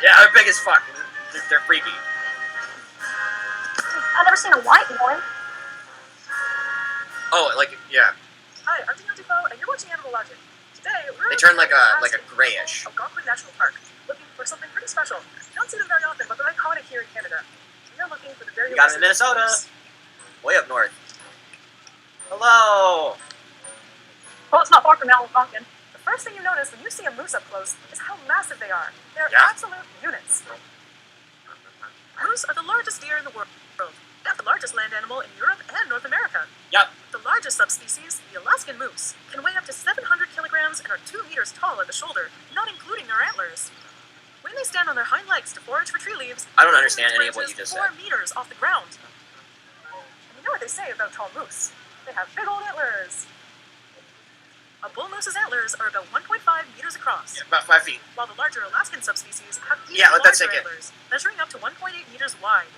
Yeah, they're big as fuck. They're freaky. I've never seen a white one. Oh, like, yeah. Hi, I'm Daniel Defoe, and you're watching Animal Logic. Today, we're They turn like a visiting grayish. Algonquin National Park, looking for something pretty special. You don't see them very often, but they're iconic here in Canada. We are looking for the very You got 'em in elusive Minnesota. moose. Way up north. Hello. Well, it's not far from Algonquin. The first thing you notice when you see a moose up close is how massive they are. They're Yeah. absolute units. Moose are the largest deer in the world. They're the largest land animal in Europe and North America. Yep. The largest subspecies, the Alaskan moose, can weigh up to 700 kilograms and are 2 meters tall at the shoulder, not including their antlers. When they stand on their hind legs to forage for tree leaves, I don't they understand can any of what reach you just 4 said. meters off the ground. And you know what they say about tall moose? They have big old antlers. A bull moose's antlers are about 1.5 meters across, Yeah, about 5 feet. while the larger Alaskan subspecies have even Yeah, let that larger sink in. antlers, measuring up to 1.8 meters wide.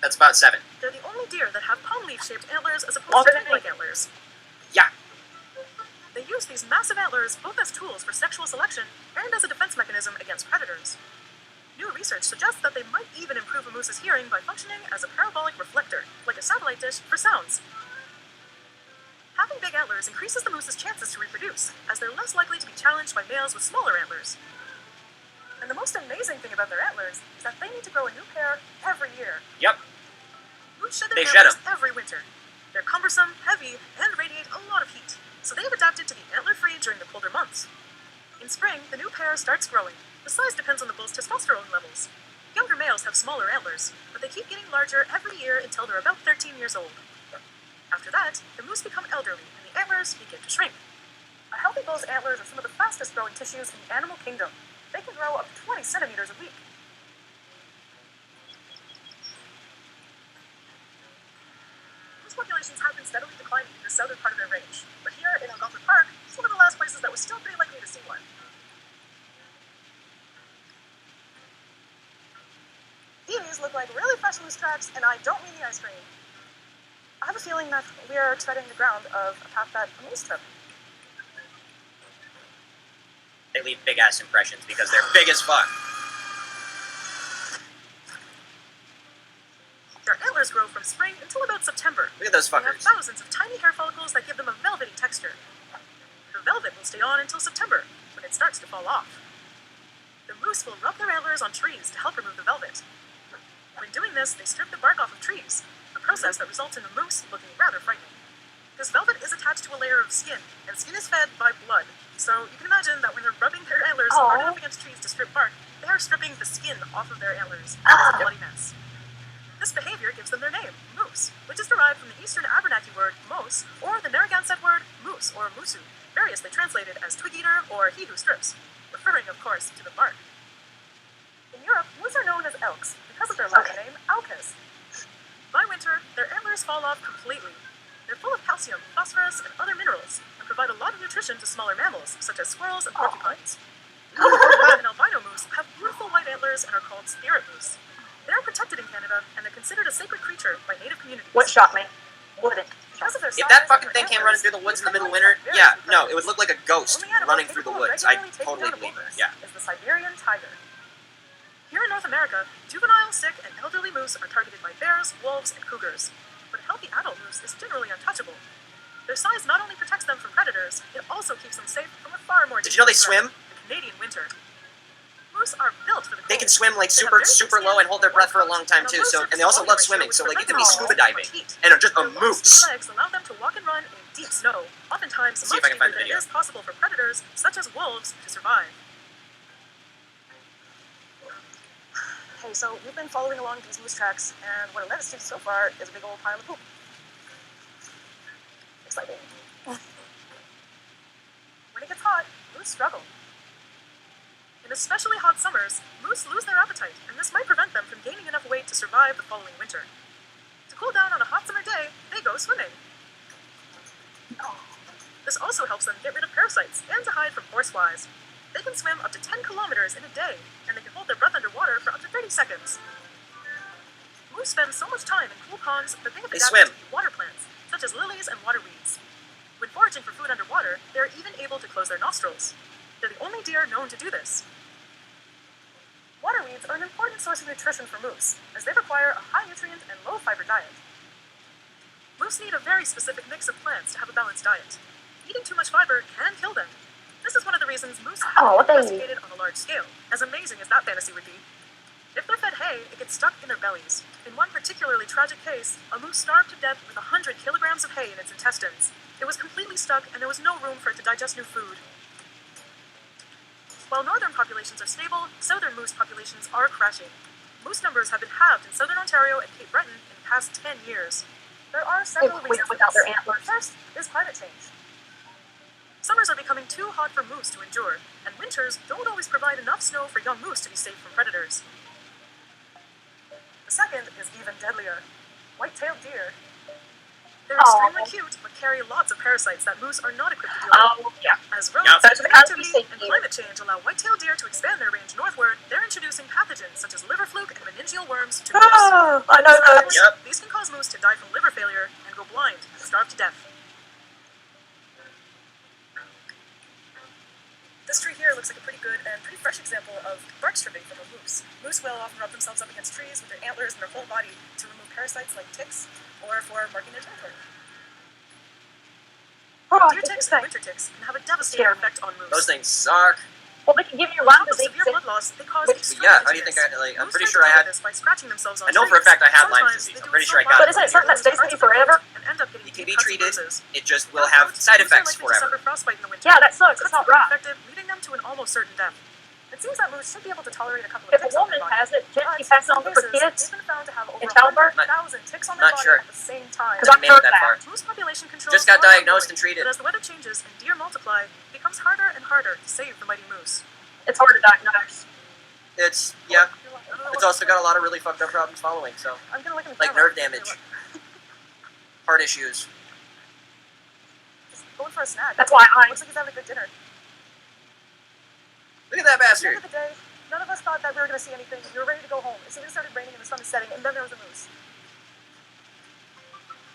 That's about 7. They're the only deer that have palm leaf-shaped antlers as opposed Longer to than twig-like me. antlers. Yeah. They use these massive antlers both as tools for sexual selection and as a defense mechanism against predators. New research suggests that they might even improve a moose's hearing by functioning as a parabolic reflector, like a satellite dish for sounds. Having big antlers increases the moose's chances to reproduce, as they're less likely to be challenged by males with smaller antlers. And the most amazing thing about their antlers is that they need to grow a new pair every year. Yep. Moose shed their They shed antlers 'em. every winter. They're cumbersome, heavy, and radiate a lot of heat, so they've adapted to be antler-free during the colder months. In spring, the new pair starts growing. The size depends on the bull's testosterone levels. Younger males have smaller antlers, but they keep getting larger every year until they're about 13 years old. After that, the moose become elderly, and the antlers begin to shrink. A healthy bull's antlers are some of the fastest growing tissues in the animal kingdom. They can grow up to 20 centimeters a week. Moose populations have been steadily declining in the southern part of their range, but here in Algonquin Park, it's one of the last places that was still pretty likely to see one. These look like really fresh moose tracks, and I don't mean the ice cream. I have a feeling that we are treading the ground of a path that a moose took. They leave big ass impressions because they're big as fuck. Their antlers grow from spring until about September. Look at those They have fuckers. thousands of tiny hair follicles that give them a velvety texture. The velvet will stay on until September, when it starts to fall off. The moose will rub their antlers on trees to help remove the velvet. When doing this, they strip the bark off of trees, a process that results in the moose looking rather frightening. This velvet is attached to a layer of skin, and skin is fed by blood. So you can imagine that when they're rubbing their antlers hard enough against trees to strip bark, they are stripping the skin off of their antlers. It's a bloody mess. This behavior gives them their name, moose, which is derived from the Eastern Abenaki word mos, or the Narragansett word moose or musu, variously translated as twig eater or he who strips, referring, of course, to the bark. In Europe, moose are known as elks because of their Latin name, alcas. By winter, their antlers fall off completely. They're full of calcium, phosphorus, and other minerals, and provide a lot of nutrition to smaller mammals, such as squirrels and porcupines. And albino moose have beautiful white antlers and are called spirit moose. They are protected in Canada, and they're considered a sacred creature by native communities. What shot me? Wouldn't. Because of their If size that and fucking their thing came antlers, running through the woods in the middle of moose winter, are very yeah, predators. no, it would look like a ghost Only animal running through the capable of woods. I regularly taking totally down a believe bull it. moose Yeah. is the Siberian tiger. Here in North America, juvenile, sick, and elderly moose are targeted by bears, wolves, and cougars. But a healthy adult moose is generally untouchable. Their size not only protects them from predators, it also keeps them safe from a far more Did you know they dangerous threat, swim? the Canadian winter. Moose are built for the cold. They can swim like They have super, very super thick low skin, and hold their breath for a long time and too. low So, surface and they also body love ratio, swimming. which So like you can be prevents scuba them from diving heat. and are just a Their long, moose. skinny legs allow them to walk and run in deep snow, oftentimes See if much I can find deeper the than it video. is possible for predators, such as wolves, to survive. Okay, so we've been following along these moose tracks, and what it led us to so far is a big old pile of poop. Exciting. When it gets hot, moose struggle. In especially hot summers, moose lose their appetite, and this might prevent them from gaining enough weight to survive the following winter. To cool down on a hot summer day, they go swimming. This also helps them get rid of parasites and to hide from horseflies. They can swim up to 10 kilometers in a day, and they can hold their breath underwater for up to 30 seconds. Moose spend so much time in cool ponds that they have They adapted swim. to eat water plants, such as lilies and water weeds. When foraging for food underwater, they are even able to close their nostrils. They're the only deer known to do this. Water weeds are an important source of nutrition for moose, as they require a high nutrient and low fiber diet. Moose need a very specific mix of plants to have a balanced diet. Eating too much fiber can kill them. This is one of the reasons moose Oh, are they- domesticated on a large scale, as amazing as that fantasy would be. If they're fed hay, it gets stuck in their bellies. In one particularly tragic case, a moose starved to death with 100 kilograms of hay in its intestines. It was completely stuck, and there was no room for it to digest new food. While northern populations are stable, southern moose populations are crashing. Moose numbers have been halved in southern Ontario and Cape Breton in the past 10 years. There are several reasons for without this. their antlers. First is climate change. Summers are becoming too hot for moose to endure, and winters don't always provide enough snow for young moose to be safe from predators. The second is even deadlier. White-tailed deer. They're Aw. extremely cute, but carry lots of parasites that moose are not equipped to deal with. Oh, yeah. As rodents, Those are the kinds we activity, see and here. climate change allow white-tailed deer to expand their range northward, they're introducing pathogens such as liver fluke and meningeal worms to moose. Oh, I know those. Yep. These can cause moose to die from liver failure and go blind and starve to death. This tree here looks like a pretty good and pretty fresh example of bark stripping from a moose. Moose will often rub themselves up against trees with their antlers and their whole body to remove parasites like ticks or for marking their territory. Oh, Deer ticks and winter ticks can have a devastating Scary. effect on moose. Those things suck. Well, they can give you On Lyme top of disease. severe blood loss, they cause But extreme yeah, how do you think itchiness. I'm Moose pretty tend sure to I deal had- with this by scratching themselves on I know for a trees. fact I had Lyme Sometimes disease. they I'm do pretty it sure I so got bad But isn't it something that stays with you forever? and end up getting It can deep be cuts and treated. bruises. It just will have side effects Moose are likely to forever. suffer frostbite in the winter. Yeah, that sucks. Cuts It's not become right. infected, leading them to an almost certain death. It seems that moose should be able to tolerate a couple of If a ticks on their woman body. has it, can't But she pass it in on to some her cases, kids? they've been found to have over in childbirth? 100,000 ticks on their Not body sure. at the same time. Because I've Made it heard that far. that. Moose population control Just got are diagnosed ongoing, and treated. But as the weather changes and deer multiply, it becomes harder and harder to save the mighty moose. It's hard to diagnose. It's yeah. It's also got a lot of really fucked up problems following. So I'm gonna look in the like camera. nerve damage, heart issues. Just going for a snack. That's why I. Looks like he's having a good dinner. Look at that At the end bastard. of the day, none of us thought that we were going to see anything. We were ready to go home. As soon as it started raining and the sun was setting, and then there was a moose.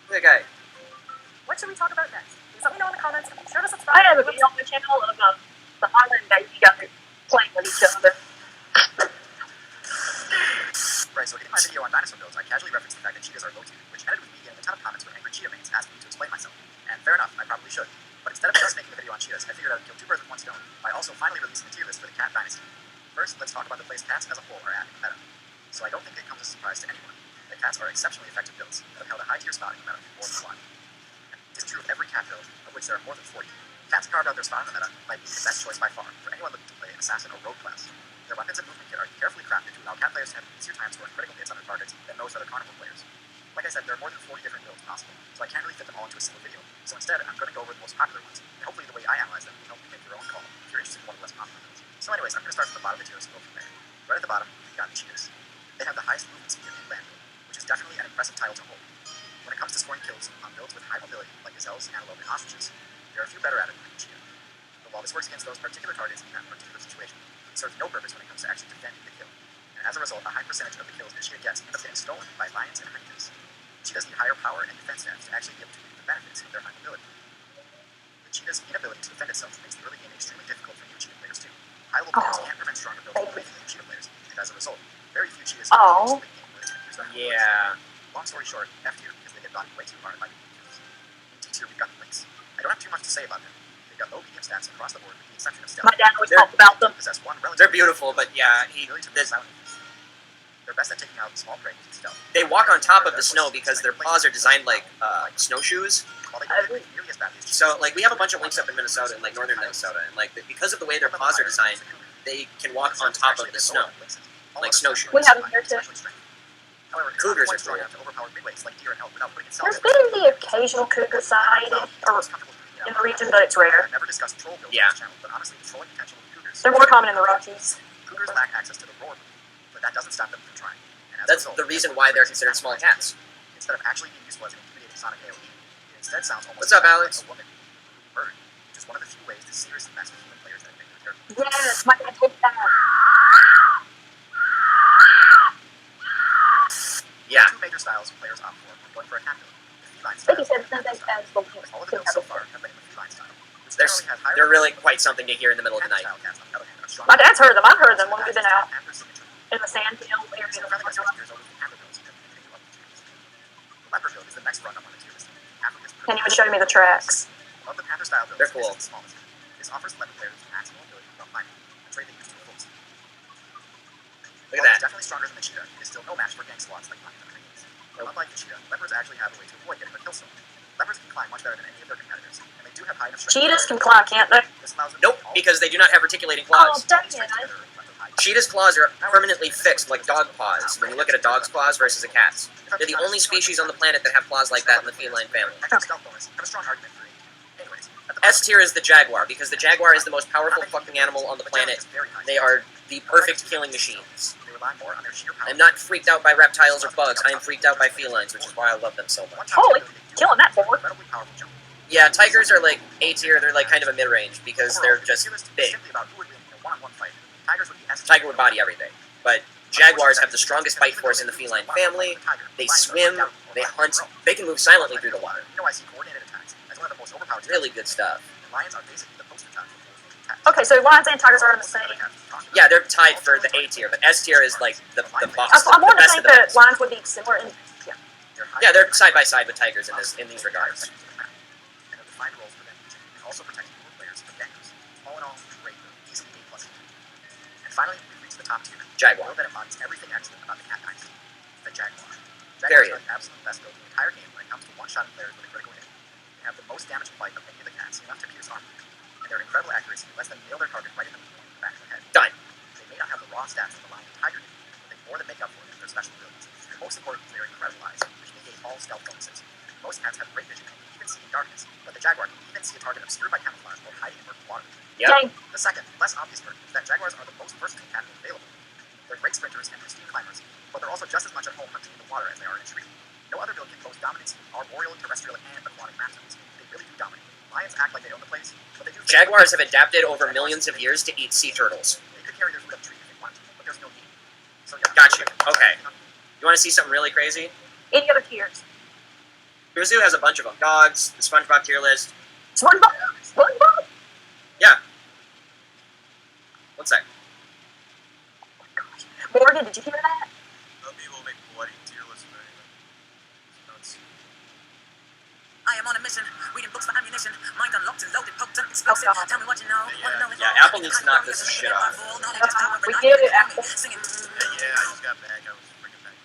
Look at that guy. What should we talk about next? Please let me know in the comments. Be sure to I subscribe. have a video on my channel of the Highland baby guys playing with each other. Right, so in my video on dinosaur builds, I casually referenced the fact that cheetahs are low-tiered, which ended with me getting a ton of comments when angry cheetah mates asked me to explain myself. And fair enough, I probably should. But instead of just making a video on cheetahs, I figured I would kill two birds with one stone by also finally releasing a tier list for the cat dynasty. First, let's talk about the place cats as a whole are at in the meta. So I don't think it comes as a surprise to anyone that cats are exceptionally effective builds that have held a high tier spot in the meta for more than one. And this is true of every cat build, of which there are more than 40. Cats carved out their spot in the meta by being the best choice by far for anyone looking to play an assassin or rogue class. Their weapons and movement kit are carefully crafted to allow cat players to have easier time scoring critical hits on their targets than most other carnivore players. Like I said, there are more than 40 different builds possible, so I can't really fit them all into a single video. So instead, I'm going to go over the most popular ones, and hopefully the way I analyze them will help you make your own call if you're interested in one of the less popular builds. So anyways, I'm going to start from the bottom of the tier list and go from there. Right at the bottom, we've got the cheetahs. They have the highest movement speed in land build, which is definitely an impressive title to hold. When it comes to scoring kills on builds with high mobility, like gazelles, antelope, and ostriches, there are a few better at it than the cheetah. But while this works against those particular targets in that particular situation, it serves no purpose when it comes to actually defending the kill. And as a result, a high percentage of the kills that cheetah gets end up getting stolen by lions and hyenas. Cheetahs need higher power and defense stats to actually be able to reap the benefits of their high mobility. The cheetah's inability to defend itself makes the early game extremely difficult for new cheetah players too. High-level players can't prevent stronger builds from playing new cheetah players, and as a result, very few cheetahs can Oh. late game where they can use their Yeah. Long story short, F tier because they get bodied way too hard by medium kills. In D tier, we've got the Lynx. I don't have too much to say about them. They've got low medium stats across the board, with the exception of stealth. My dad always They're- talked about them. They possess one relatively They're beautiful, but yeah, there's they're best at taking out small prey using stealth. they walk on top of the snow because their paws are designed like snowshoes. While they don't get nearly as badly as cheetahs, So like we have a bunch of lynx up in Minnesota, in like northern Minnesota, and like because of the way their paws are designed, they can walk on top of the snow. like snowshoes. We have them here too. However, it's Cougars not are quite strong cool. enough to overpower midweights like deer and elk without putting itself There's been the occasional cougar sighting in the region, but it's rare. I've never discussed troll builds Yeah. on this channel, but honestly, the trolling potential of cougars. They're more common in the Rockies. Cougars lack access to the roar move, but that doesn't stop them from trying. And as a That's result, the reason why they're considered small cats. Instead of actually being useful as an intimidating sonic AoE, it instead sounds almost What's up, exactly Alex? like a woman bird, which is one of the few ways to seriously mess with human players that make their character. Yes, my dad told me that. Yeah. Two major styles players opt for when going for a cat build. The feline I style. think he said the same thing as the Lynx. All of the builds so far have been in the feline style, which They're, generally has higher they're really quite something to hear in the middle of the night. style cats on the other hand are stronger. My dad's heard them. I've heard them when we've been out And their signature. in the sandhill area. So friendly against tiers over the panther builds and continue up the tiers. The leopard build is the next rung up on the tier list. Can't even show me the tracks. Of the Panther style builds, They're cool. this is the smallest. This offers leopard players maximal ability while climbing, a trait they use to the fullest. Look at While that. it's definitely stronger than the cheetah, it is still no match for gang slots like lions and hyenas. Unlike the cheetah, leopards actually have a way to avoid getting a kill stone. Leopards can climb much better than any of their competitors, and they do have high enough strength. Cheetahs can climb, can't they? This allows them Nope, to all because they do not have articulating Oh, claws. dang it. strength together and left of hide. Cheetah's claws are permanently fixed like dog paws when you look at a dog's claws versus a cat's. They're the only species on the planet that have claws like that in the feline family. Extra stealth bonus. Have a strong argument for it. Anyways, at the S tier is the jaguar, because the jaguar is the most powerful fucking animal on the planet. They are the perfect killing machines. They rely more on their sheer power. I'm not freaked out by reptiles or bugs, I am freaked out by felines, which is why I love them so much. Holy, killing that board. Incredibly powerful jump. Yeah, tigers are like A tier, they're like kind of a mid-range, because they're just big. Simply about who would win in a one-on-one fight. Tigers would be S Tiger would body everything. But jaguars have the strongest bite force in the feline family. They swim, they hunt, they can move silently through the water. You know, I see coordinated attacks as one of the most overpowered. Really good stuff. Lions are basically the poster child for full attacks. Okay, so lions and tigers are in the same. Yeah, they're tied for the A tier, but S tier is like the boss, I the want to best think of the that best. lions would be similar in. Yeah. Yeah, they're side by side with tigers in these regards. And a defined roles for them, and also protecting newer players from gangs. All in all, great, easily A+. And finally, we reach the top tier. Jaguar. Know that embodies everything excellent about the cat dynasty. The Jaguar. Period. Jaguars are the absolute best built in the entire game when it comes to one-shotting players with a critical hit. They have the most damage to bite of any of the cats, enough to pierce armor. And their incredible accuracy lets them nail their target right in the middle of the back of the head. Done. They may not have the raw stats that the lion and tiger do, but they more than make up for it with their special abilities. And most importantly, their incredible eyes, which negate all stealth bonuses. Most cats have great vision and can even see in darkness, but the jaguar can even see a target obscured by camouflage or hiding in murky water. Yep. Dang. The second, less obvious perk is that jaguars are the most versatile cat available. They're great sprinters and pristine climbers, but they're also just as much at home hunting in the water as they are in a tree. No other villain can boast dominance in arboreal, terrestrial, and aquatic masteries. They really do dominate. Lions act like they own the place, but they do. Jaguars have adapted over millions of years to eat sea turtles. They could carry their food up tree if they want, but there's no need. So yeah. Got you. Okay. You want to see something really crazy? Any other tiers? Your zoo has a bunch of them. Dogs, the SpongeBob tier list. SpongeBob? SpongeBob? Yeah. One sec. Morgan, did you hear that? People make bloody tier lists of anything. It's nuts. I am on a mission, reading books for ammunition. Mind unlocked and loaded, potent, explosive. God. Tell me what you know. Wanna know if Yeah, all Apple needs to knock this shit off. We get it, Apple. Singing. Yeah, I just got back. I was freaking back.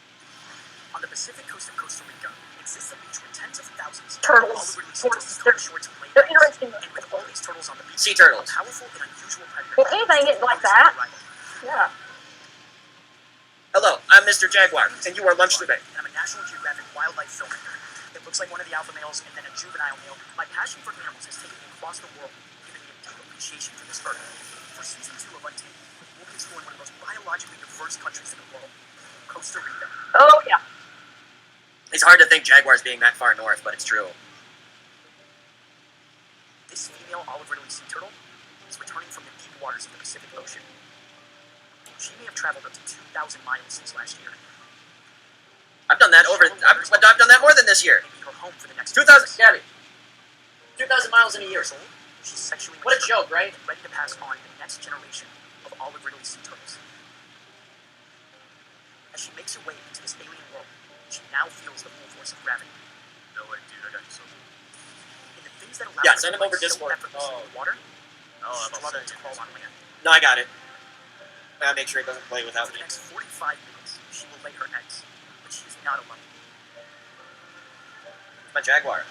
On the Pacific coast of Costa Rica exists a beach with tens of thousands Turtles. all released Tortoises. turtle shorts and They're lake interesting. And with all these turtles on the beach, Sea turtles. a powerful and unusual predator. If anything, it's like that. Yeah. Hello, I'm Mr. Jaguar, and you are lunch today. And I'm a National Geographic wildlife filmmaker. It looks like one of the alpha males and then a juvenile male. My passion for animals has taken me across the world, giving me a deep appreciation for this earth. For season 2 of Untamed, we'll be exploring one of the most biologically diverse countries in the world, Costa Rica. Oh, yeah. It's hard to think Jaguars being that far north, but it's true. This female olive ridley sea turtle is returning from the deep waters of the Pacific Ocean. She may have traveled up to 2,000 miles since last year. I've done that I've done that more than this year. Maybe her home for the next 2,000, Gabby. 2,000 miles in a year. years old. She's sexually What a mature joke, right? and ready to pass on the next generation of olive ridley sea turtles. As she makes her way into this alien world, she now feels the full force of gravity. No way, dude. I got you so cool. And the things that allow Yeah, her send to him over glide so Discord. effortlessly in the water, Oh, I'm she's struggling upset. to crawl on land. No, I got it. I gotta make sure it doesn't play without For me. the next 45 minutes, she will lay her eggs, but she is not alone. My Jaguar.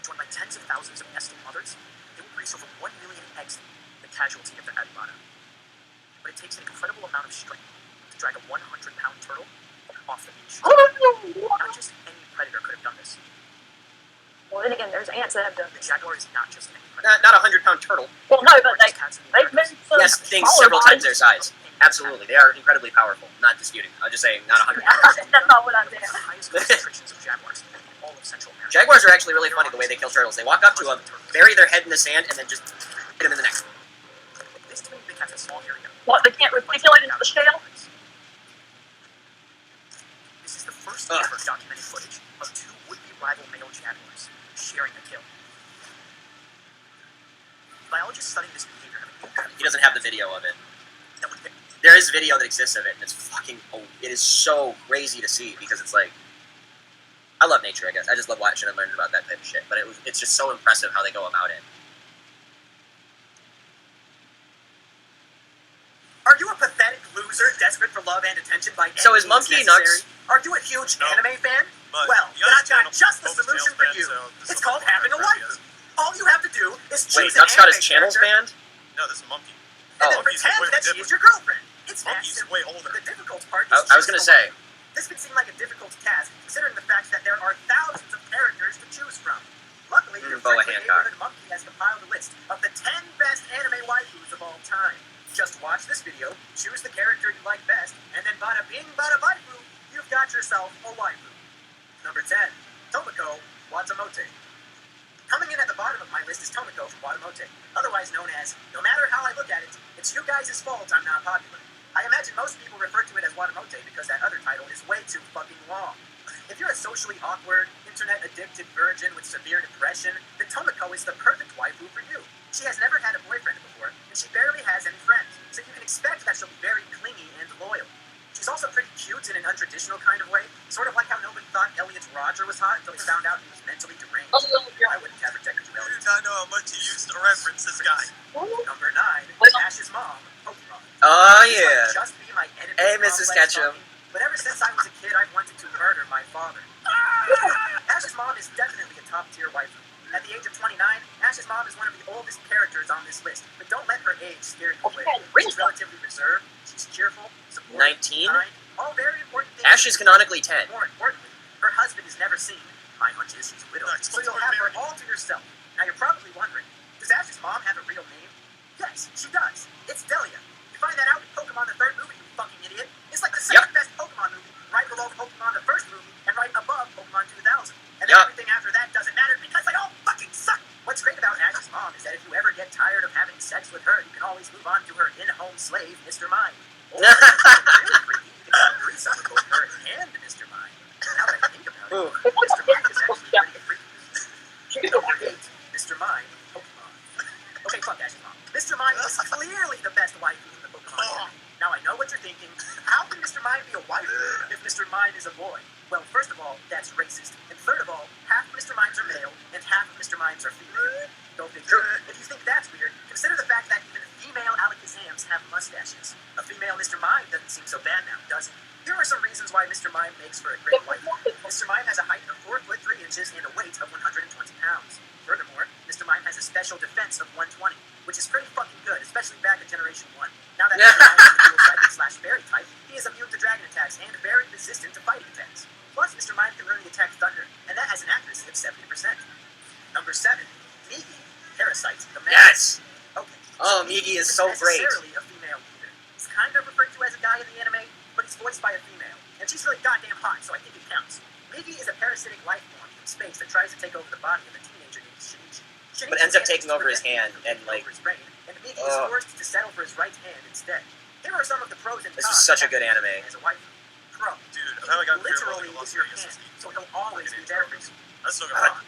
Joined by tens of thousands of nesting mothers, they will produce over 1 million eggs, the casualty of the Aribana. But it takes an incredible amount of strength to drag a 100-pound turtle off the beach. Not just any predator could have done this. Well, then again, there's ants that have done The this. jaguar is not just any predator. Not a 100-pound turtle. Well, no, but Largest cats in the they've been Americas. some Yes, things smaller several times their bodies. size. Absolutely, they are incredibly powerful. Not disputing. I'm just saying, not 100 pounds. That's not what I One said. of the highest concentrations of jaguars in all of Central America. Jaguars are actually really funny the way they kill turtles. They walk up to them, bury their head in the sand, and then just hit them in the neck. This tiny big cat's a small area. What, they can't reticulate into the shell? This is the first Ugh. ever documented footage of two would-be rival male jaguars sharing a kill. Biologists studying this behavior have incredible He doesn't have the video of it. that would fit. There is video that exists of it, and it's fucking. Oh, it is so crazy to see because it's like. I love nature, I guess. I just love watching and learning about that type of shit. But it's just so impressive how they go about it. Are you a pathetic loser desperate for love and attention by any So is means Monkey necessary? Nux- Are you a huge No. anime fan? But Well, you then I've understand got just the Focus solution Channels for band, you. so this It's is called something having a different, wife. All you have to do is choose Wait, an Nux got his anime channels character banned? No, this is Monkey. and then Oh. pretend Monkey's way that she different. is your girlfriend. It's that Monkey's simple. way older. The difficult part is I was choosing gonna a say. wife. This can seem like a difficult task, considering the fact that there are thousands of characters to choose from. Luckily, your Boa friendly Hancock. neighborhood monkey has compiled a list of the 10 best anime waifus of all time. Just watch this video, choose the character you like best, and then bada bing, bada waifu, you've got yourself a waifu. Number 10, Tomoko Watamote. Coming in at the bottom of my list is Tomoko from Watamote, otherwise known as No Matter How I Look at It, It's You Guys' Fault I'm Not Popular. I imagine most people refer to it as Watamote because that other title is way too fucking long. If you're a socially awkward, internet-addicted virgin with severe depression, then Tomoko is the perfect waifu for you. She has never had a boyfriend before, and she barely has any friends, so you can expect that she'll be very clingy and loyal. She's also pretty cute in an untraditional kind of way, sort of like how nobody thought Elliot's Roger was hot until he found out he was mentally deranged. I wouldn't have protected you, I do Elliot. not know how much he used to reference this guy. Number 9, Ash's mom, Pokemon. Oh, This yeah. might just be my Oedipus Hey, Mrs. complex Ketchum. talking, but ever since I was a kid, I've wanted to murder my father. Ash's mom is definitely a top-tier waifu. At the age of 29, Ash's mom is one of the oldest characters on this list, but don't let her age scare you away. She's relatively reserved, she's cheerful, supportive, 19? kind, all very important things. Ash is canonically 10. More importantly, her husband is never seen. My hunch is she's a widow, Nice. so you'll have her all to yourself. Now you're probably wondering, does Ash's mom have a real name? Yes, she does. It's Delia. You find that out in Pokemon the third movie, you fucking idiot. It's like the second best Pokemon movie, right below Pokemon the first movie, and right above Pokemon 2000. And then everything after that doesn't matter because they all fucking suck. What's great about Ash's mom is that if you ever get tired of having sex with her, you can always move on to her in-home slave, Mr. Mime. Or, if you're really freaky, you can have a threesome with both her and Mr. Mime. Now that I think about it, Ooh. Mr. Mime is actually pretty freaky. Number 8, Mr. Mime, Pokemon. Okay, fuck Ash's mom. Mr. Mime is clearly the best waifu in the Pokemon anime. Now I know what you're thinking. How can Mr. Mime be a waifu if Mr. Mime is a boy? Well, first of all, that's racist. And third of all, half of Mr. Mimes are male and half of Mr. Mimes are female. Go figure. If you think that's weird, consider the fact that even female Alakazams have mustaches. A female Mr. Mime doesn't seem so bad now, does it? Here are some reasons why Mr. Mime makes for a great waifu. Mr. Mime has a height of 4 foot 3 inches and a weight of 120 pounds. Furthermore, Mr. Mime has a special defense of 120, which is pretty fucking good, especially back in Generation 1. Now that Mr. Mime is a dual psychic / fairy type, he is immune to dragon attacks and very resistant to fighting attacks. Plus, Mr. Mime can learn the attack Thunder, and that has an accuracy of 70%. Number 7, Migi, Parasite, the man. Yes! Okay. Oh, Migi is so great. Necessarily a female leader. He's kind of referred to as a guy in the anime, but he's voiced by a female. And she's really goddamn hot, so I think it counts. Migi is a parasitic life form from space that tries to take over the body of a teenager named Shinichi. Shinichi But ends up manages taking to over his prevent hand Migi and, from like, taking over his brain, and Migi is forced to settle for his right hand instead. Here are some of the pros and This cons. is such a of good having anime. As a wife. Pro. Dude, I finally got Literally Fear of is your Las Vegas. hand, so he'll always be there for you. I still Con. got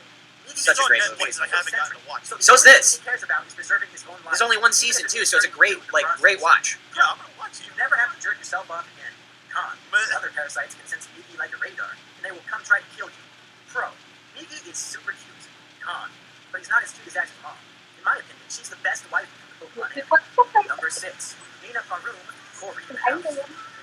Migi Such is a great on movie. Netflix I haven't gotten centric, to watch. so the So is only this. thing he cares about is preserving his own life. There's only one Even season if too, it's so it's a great, like, great watch. Yeah, I'm gonna watch you. You never have to jerk yourself off again. Con. But- Other parasites can sense Migi like a radar, and they will come try to kill you. Pro. Migi is super cute. Con. But he's not as cute as Ash's mom. In my opinion, she's the best wife from the Pokemon anime. Number 6. Nina Farum, Cory in the house.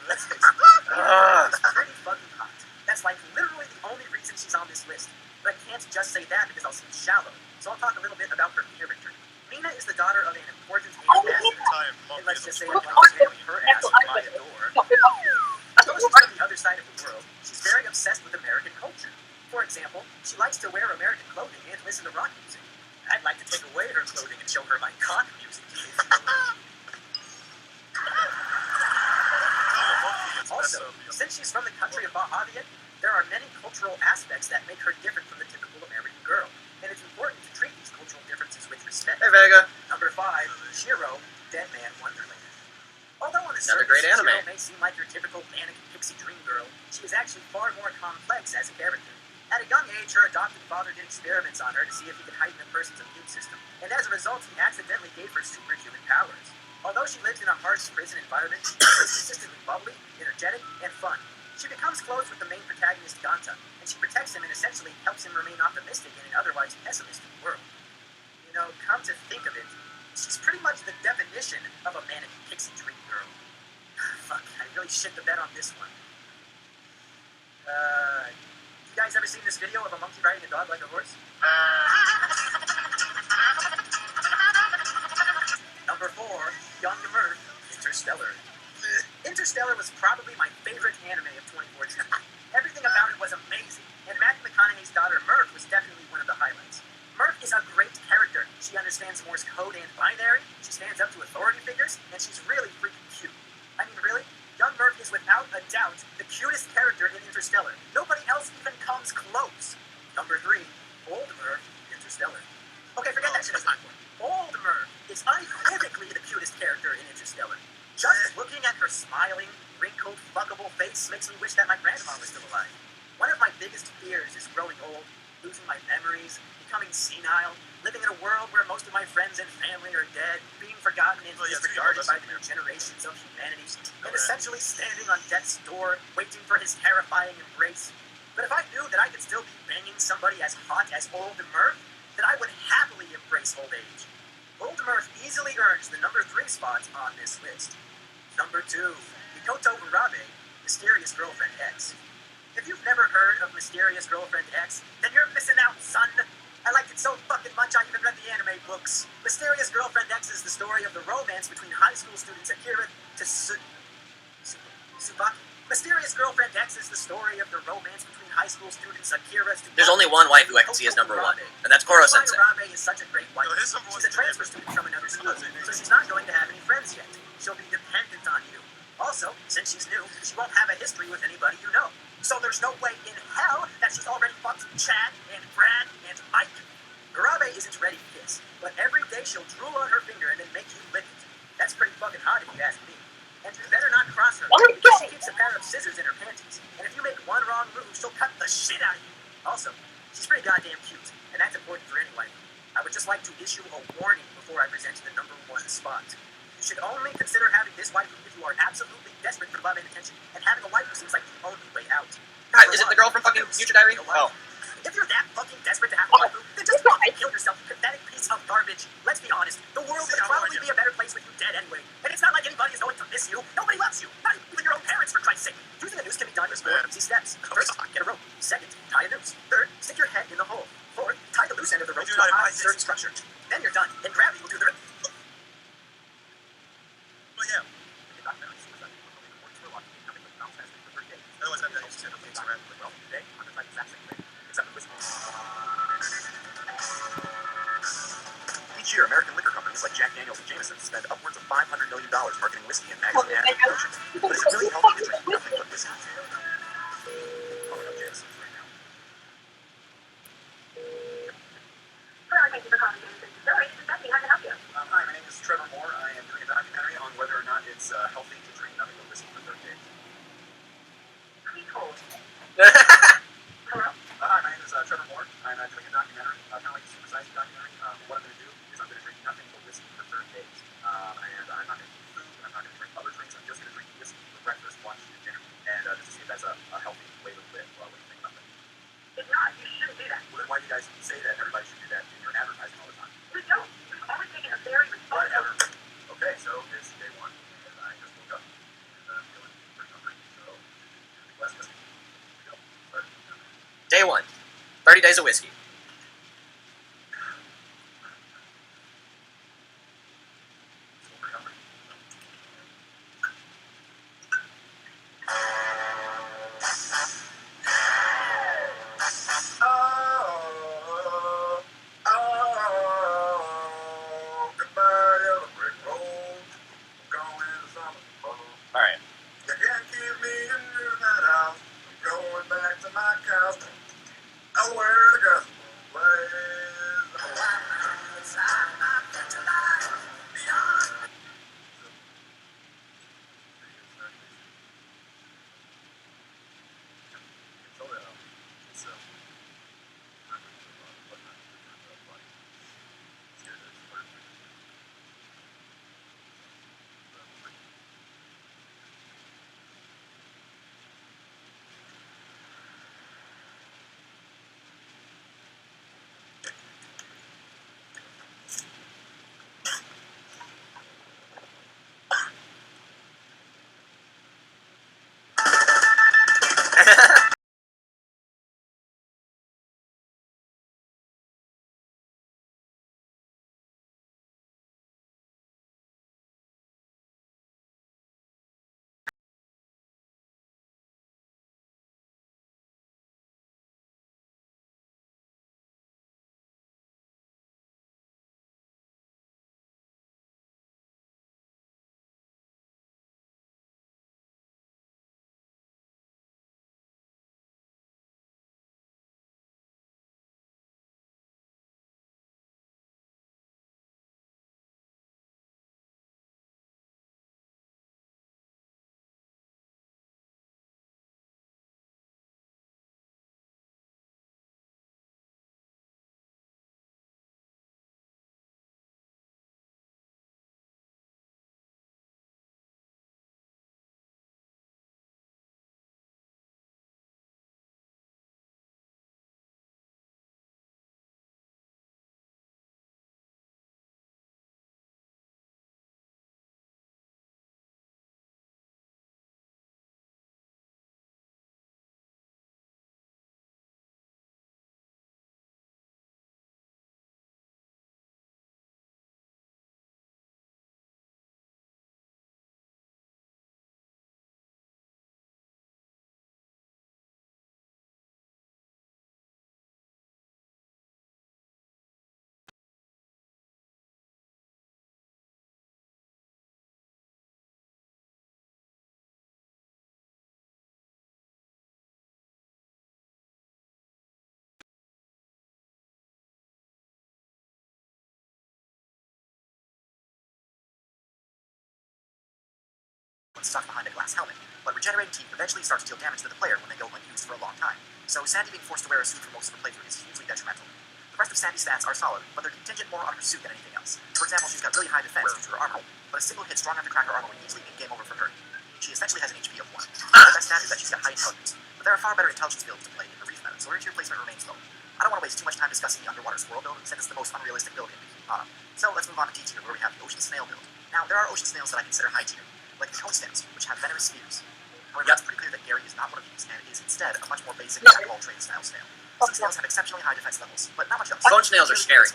Let's face it, Nina is pretty fucking hot. That's like literally the only reason she's on this list. But I can't just say that because I'll seem shallow. So I'll talk a little bit about her character. Nina is the daughter of an important ambassador. Time, And Monkey let's is just say a it sweat. like this, her ass by a door. Though she's from the other side of the world, she's very obsessed with American culture. For example, she likes to wear American clothing and listen to rock music. I'd like to take away her clothing and show her my cock music. Also, since she's from the country of Bahavian, there are many cultural aspects that make her different from the typical American girl, and it's important to treat these cultural differences with respect. Hey, Vega. Number 5, Shiro, Dead Man Wonderland. Although on the Another surface, great anime. Shiro may seem like your typical manic pixie dream girl, she is actually far more complex as a character. At a young age, her adopted father did experiments on her to see if he could heighten a person's immune system, and as a result, he accidentally gave her superhuman powers. Although she lives in a harsh prison environment, she is consistently bubbly, energetic, and fun. She becomes close with the main protagonist, Ganta, and she protects him and essentially helps him remain optimistic in an otherwise pessimistic world. You know, come to think of it, she's pretty much the definition of a manic pixie dream girl. Fuck, I really shit the bed on this one. You guys ever seen this video of a monkey riding a dog like a horse? Number 4, Young Murph, Interstellar. Interstellar was probably my favorite anime of 2014. Everything about it was amazing, and Matthew McConaughey's daughter Murph was definitely one of the highlights. Murph is a great character. She understands Morse code and binary, she stands up to authority figures, and she's really freaking cute. I mean, really? Young Murph is without a doubt the cutest character in Interstellar. Nobody else even comes close. Number 3, Old Murph, Interstellar. Okay, forget that shit as time for. Old Murph is unequivocally the cutest character in Interstellar. Just looking at her smiling, wrinkled, fuckable face makes me wish that my grandma was still alive. One of my biggest fears is growing old, losing my memories, becoming senile, living in a world where most of my friends and family are dead, being forgotten and disregarded by the new generations of humanity, and essentially standing on death's door, waiting for his terrifying embrace. But if I knew that I could still be banging somebody as hot as Old Murph, then I would happily embrace old age. Old Murph easily earns the number 3 spot on this list. Number 2, Mikoto Urabe, Mysterious Girlfriend X. If you've never heard of Mysterious Girlfriend X, then you're missing out, son. I liked it so fucking much I even read the anime books. Mysterious Girlfriend X is the story of the romance between high school students Akira to Tsubaki. Mysterious Girlfriend X is the story of the romance between high school students Akira to There's only one wife who I can see as number 1, and that's Koro Sensei. Urabe is such a great wife. No, his number She's one's a transfer student from another school, so she's not going to have any friends yet. She'll be dependent on you. Also, since she's new, she won't have a history with anybody you know. So there's no way in hell that she's already fucked Chad and Brad and Mike. Urabe isn't ready to kiss, but every day she'll drool on her finger and then make you lick it. That's pretty fucking hot if you ask me. And you better not cross her, because she keeps a pair of scissors in her panties, and if you make one wrong move, she'll cut the shit out of you. Also, she's pretty goddamn cute, and that's important for any wife. I would just like to issue a warning before I present the number 1 spot. You should only consider having this wife if you are absolutely desperate for love and attention, and having a wife who seems like the only way out. God, is it the girl from fucking Future Diary? Oh. If you're that fucking desperate to have a wife, then just fucking kill yourself, you pathetic piece of garbage. Let's be honest, the world would probably be a better place with you dead anyway. And it's not like anybody is going to miss you. Nobody loves you. Not even your own parents, for Christ's sake. Choosing a noose can be done in 4 easy steps. First, get a rope. Second, tie a noose. Third, stick your head in the hole. Fourth, tie the loose end of the rope to a high, sturdy structure. Then you're done, and gravity will do the rest. But yeah, otherwise I'm not used to it. Things around. Well, today, I'm gonna try the exact same thing, except with whiskey. Each year, American liquor companies like Jack Daniels and Jameson spend upwards of $500 million marketing whiskey and magazine ads and promotions. But is it really healthy to drink nothing but whiskey? Calling up Jameson right now. Hello, thank you for calling Jameson Distillery. This is Becky. How can I help you? Hi, my name is Trevor Moore. I am doing a documentary on whether or not it's healthy to drink nothing but whiskey for 30 days. Please hold. Hello? Hi, my name is Trevor Moore. I'm doing a documentary, kind of like a supersized documentary. What I'm going to do is I'm going to drink nothing but whiskey for 30 days. And I'm not going to eat food, and I'm not going to drink other drinks. I'm just going to drink whiskey for breakfast, lunch, and dinner. And just to see if that's a healthy way to live. What do you think about that? It's not. You shouldn't do that. Well, then why do you guys say that everybody should do that in your advertising all the time? We don't. We've always taken a very responsible. Whatever. Okay, so it's day 1, and I just woke up, and I'm feeling pretty hungry, so less whiskey. Here we go. Start. Day 1, 30 days of whiskey. Still pretty hungry. Goodbye, yellow brick road. Going to summer. Alright. You can't keep me in that house. I'm going back to my couch. Nowhere to go. when stuck behind a glass helmet, but regenerating teeth eventually start to deal damage to the player when they go unused for a long time. So Sandy being forced to wear a suit for most of the playthrough is hugely detrimental. The rest of Sandy's stats are solid, but they're contingent more on her suit than anything else. For example, she's got really high defense due to her armor, but a single hit strong enough to crack her armor would easily be game over for her. She essentially has an HP of 1. The best stat is that she's got high intelligence, but there are far better intelligence builds to play in the Reef meta, so her tier placement remains low. I don't want to waste too much time discussing the underwater squirrel build, since it's the most unrealistic build in Bikini Bottom. So let's move on to D tier, where we have the ocean snail build. Now, there are ocean snails that I consider high tier, like the cone snails, which have venomous spears. However, it's pretty clear that Gary is not one of these, and is instead a much more basic jack-of-all trades style snail. Some snails have exceptionally high defense levels, but not much else. Cone snails are scary.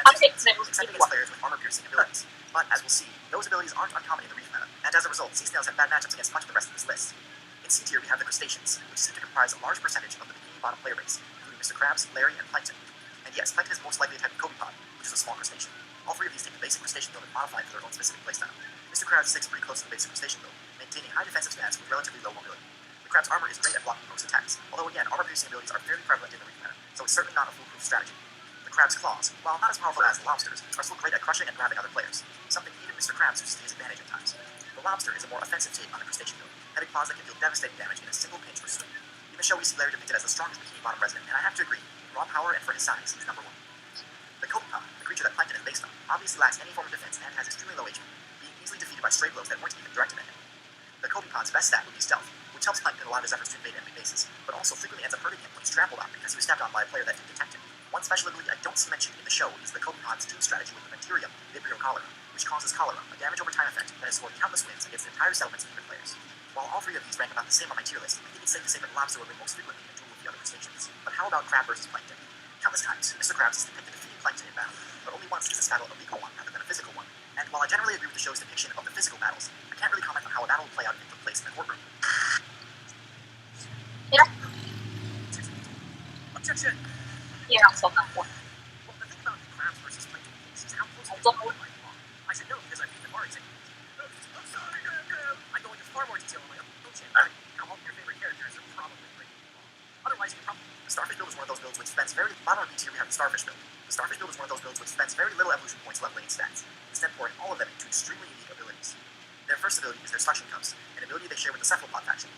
I hate snails. Except against players with armor-piercing abilities. But as we'll see, those abilities aren't uncommon in the Reef meta, and as a result, sea snails have bad matchups against much of the rest of this list. In C tier, we have the crustaceans, which seem to comprise a large percentage of the Bikini Bottom player base, including Mr. Krabs, Larry, and Plankton. And yes, Plankton is most likely a type of copepod, which is a small crustacean. All three of these take the basic crustacean build and modify it for their own specific playstyle. Mr. Krabs sticks pretty close to the basic crustacean build, maintaining high defensive stats with relatively low mobility. The Krab's armor is great at blocking most attacks, although again, armor-piercing abilities are fairly prevalent in the Reef meta, so it's certainly not a foolproof strategy. The Krab's claws, while not as powerful as the lobsters, are still great at crushing and grabbing other players, something even Mr. Krabs uses to his advantage at times. The lobster is a more offensive take on the crustacean build, having claws that can deal devastating damage in a single pinch or swing. In the show, we see Larry depicted as the strongest Bikini Bottom resident, and I have to agree, raw power and for his size, he's number 1. The copepod, the creature that Plankton is based on, obviously lacks any form of defense and has extremely low HP, being easily defeated by stray blows that weren't even directed at him. The copepod's best stat would be stealth, which helps Plankton in a lot of his efforts to invade enemy bases, but also frequently ends up hurting him when he's trampled on because he was stepped on by a player that didn't detect him. One special ability I don't see mentioned in the show is the copepod's team strategy with the Materium Vibrio Cholera, which causes cholera, a damage over time effect that has scored countless wins against entire settlements of human players. While all three of these rank about the same on my tier list, I think it's safe to say that lobster will win most frequently in a duel with the other crustaceans. But how about crab versus plankton? Countless times, Mr. Krabs is depicted defeating plankton in battle, but only once is this battle a legal one rather than a physical one. And while I generally agree with the show's depiction of the physical battles, I can't really comment on how a battle will play out if it took place in the courtroom. Yeah. Objection! Yeah, I saw that one. Well, the thing about crabs versus plankton is how close That's they all. are to my law. I should know because I've beat the bar exam. I'm sorry, I go into far more detail on my own channel. How all of your favorite characters are probably breaking the law. Otherwise, you probably... The Starfish build is one of those builds which spends very... Bottom of B tier, we have the Starfish build. The Starfish build is one of those builds which spends very little evolution points leveling its stats, instead pouring all of them into extremely unique abilities. Their first ability is their Suction Cups, an ability they share with the Cephalopod faction.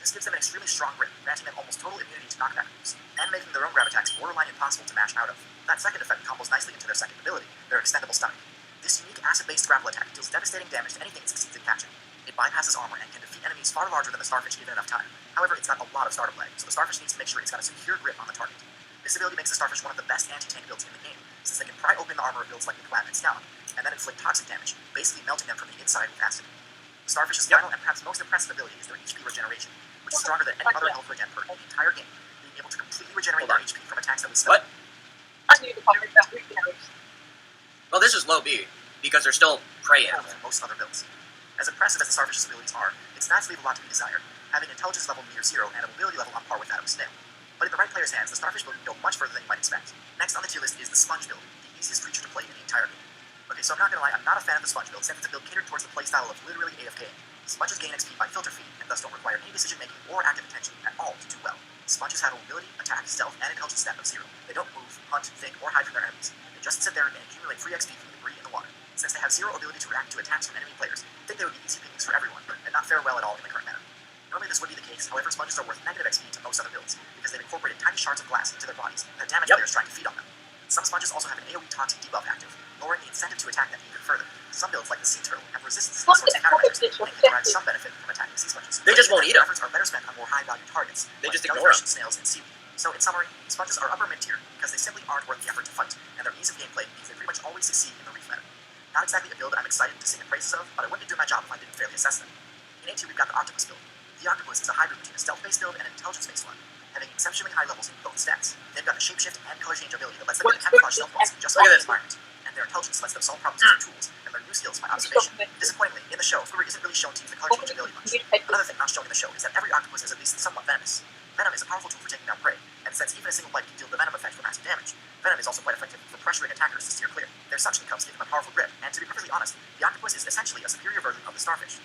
This gives them an extremely strong grip, granting them almost total immunity to knockback moves, and making their own grab attacks borderline impossible to match out of. That second effect combos nicely into their second ability, their Extendable Stunning. This unique acid-based grapple attack deals devastating damage to anything it succeeds in catching. It bypasses armor and can defeat enemies far larger than the Starfish given enough time. However, it's got a lot of startup lag, so the Starfish needs to make sure it's got a secure grip on the target. This ability makes the Starfish one of the best anti-tank builds in the game, since they can pry open the armor of builds like the Quab and Scallop, and then inflict toxic damage, basically melting them from the inside with acid. The Starfish's final and perhaps most impressive ability is their HP regeneration, which is stronger than any other health regen perk in the entire game, being able to completely regenerate their HP from attacks that would spell. What? I knew the pirate that regeneration. Well, this is low B, because they're still preying. Than most other builds. As impressive as the Starfish's abilities are, its stats leave a lot to be desired, having intelligence level near 0 and a mobility level on par with that of a snail. But in the right player's hands, the Starfish build can go much further than you might expect. Next on the tier list is the Sponge build, the easiest creature to play in the entire game. Okay, so I'm not gonna lie, I'm not a fan of the Sponge build, since it's a build catered towards the playstyle of literally AFK. Sponges gain XP by filter feed, and thus don't require any decision making or active attention at all to do well. Sponges have a mobility, attack, stealth, and intelligence stat of 0. They don't move, hunt, think, or hide from their enemies. They just sit there and accumulate free XP from debris in the water. Since they have 0 ability to react to attacks from enemy players, I think they would be easy pickings for everyone, and not fare well at all in the current meta. Normally this would be the case, however sponges are worth negative XP to most other builds, because they've incorporated tiny shards of glass into their bodies that damage players trying to feed on them. Some sponges also have an AoE toxic debuff active, lowering the incentive to attack them even further. Some builds, like the Sea Turtle, have resistance to these sorts of countermeasures, and can derive some benefit from attacking sea sponges. They just won't eat 'em. Efforts are better spent on more high-value targets, They like just ignore 'em. jellyfish, snails, and seaweed. So in summary, sponges are upper mid-tier, because they simply aren't worth the effort to fight, and their ease of gameplay means they pretty much always succeed in the Reef meta. Not exactly a build I'm excited to sing the praises of, but I wouldn't be doing my job if I didn't fairly assess them. In A2, we've got the Octopus build. The Octopus is a hybrid between a stealth-based build and an intelligence-based one, having exceptionally high levels in both stats. They've got a shapeshift and color change ability that lets them camouflage stealth balls just Look like at the this. environment, and their intelligence lets them solve problems using tools and learn new skills by observation. Disappointingly, in the show, Fury isn't really shown to use the color change ability much. Another thing not shown in the show is that every octopus is at least somewhat venomous. Venom is a powerful tool for taking down prey, and since even a single bite can deal the venom effect for massive damage, venom is also quite effective for pressuring attackers to steer clear. Their suction cups give them a powerful grip, and to be perfectly honest, the octopus is essentially a superior version of the starfish.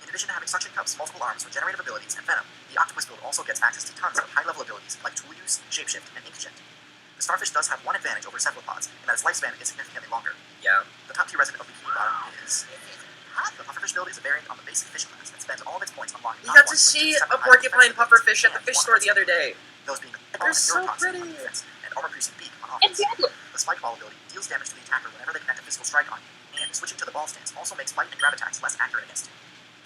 In addition to having suction cups, multiple arms, regenerative abilities, and venom, the octopus build also gets access to tons of high-level abilities like tool use, shapeshift, and inkjet. The starfish does have one advantage over cephalopods, in that its lifespan is significantly longer. Yeah. The top tier resident of Bikini Bottom is The pufferfish build is a variant on the basic fish class that spends all of its points unlocking. You got to see a porcupine pufferfish at the fish store the other day. Those being They're so pretty. And armor-piercing beak on And offense. deadly. The spike ball ability deals damage to the attacker whenever they connect a physical strike on you, and switching to the ball stance also makes bite and grab attacks less accurate against you.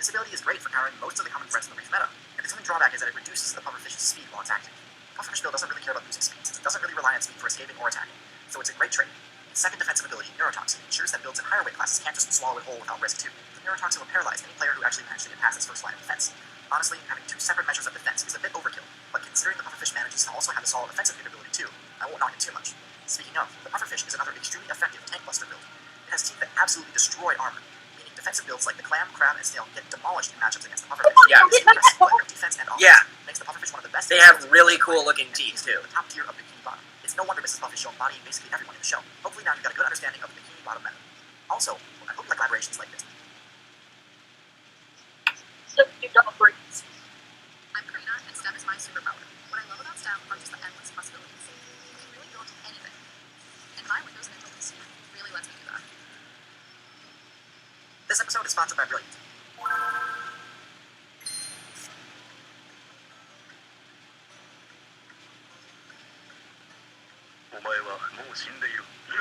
This ability is great for countering most of the common threats in the reef meta, and its only drawback is that it reduces the pufferfish's speed while it's active. Pufferfish build doesn't really care about losing speed, since it doesn't really rely on speed for escaping or attacking, so it's a great trade. Its second defensive ability, Neurotoxin, ensures that builds in higher weight classes can't just swallow it whole without risk too. The Neurotoxin will paralyze any player who actually managed to get past its first line of defense. Honestly, having two separate measures of defense is a bit overkill, but considering the pufferfish manages to also have a solid offensive capability too, I won't knock it too much. Speaking of, the pufferfish is another extremely effective tank buster build. It has teeth that absolutely destroy armor, meaning defensive builds like the clam, crab, and snail get demolished in matchups against the pufferfish. Yeah. This seamless blend of defense and offense Yeah. makes the pufferfish one of the best. They have really cool looking teeth too. The top tier of Bikini Bottom. It's no wonder Mrs. Puff is shown bodying basically everyone in the show. Hopefully now you've got a good understanding of the Bikini Bottom meta. Also, I hope you like collaborations like this. So you don't breathe. I'm Karina, and STEM is my superpower. What I love about STEM are just the endless possibilities. You can really build anything. And my Windows and Windows PC really lets me do that. This episode is sponsored by Brilliant. お前はもう死んでいる。何？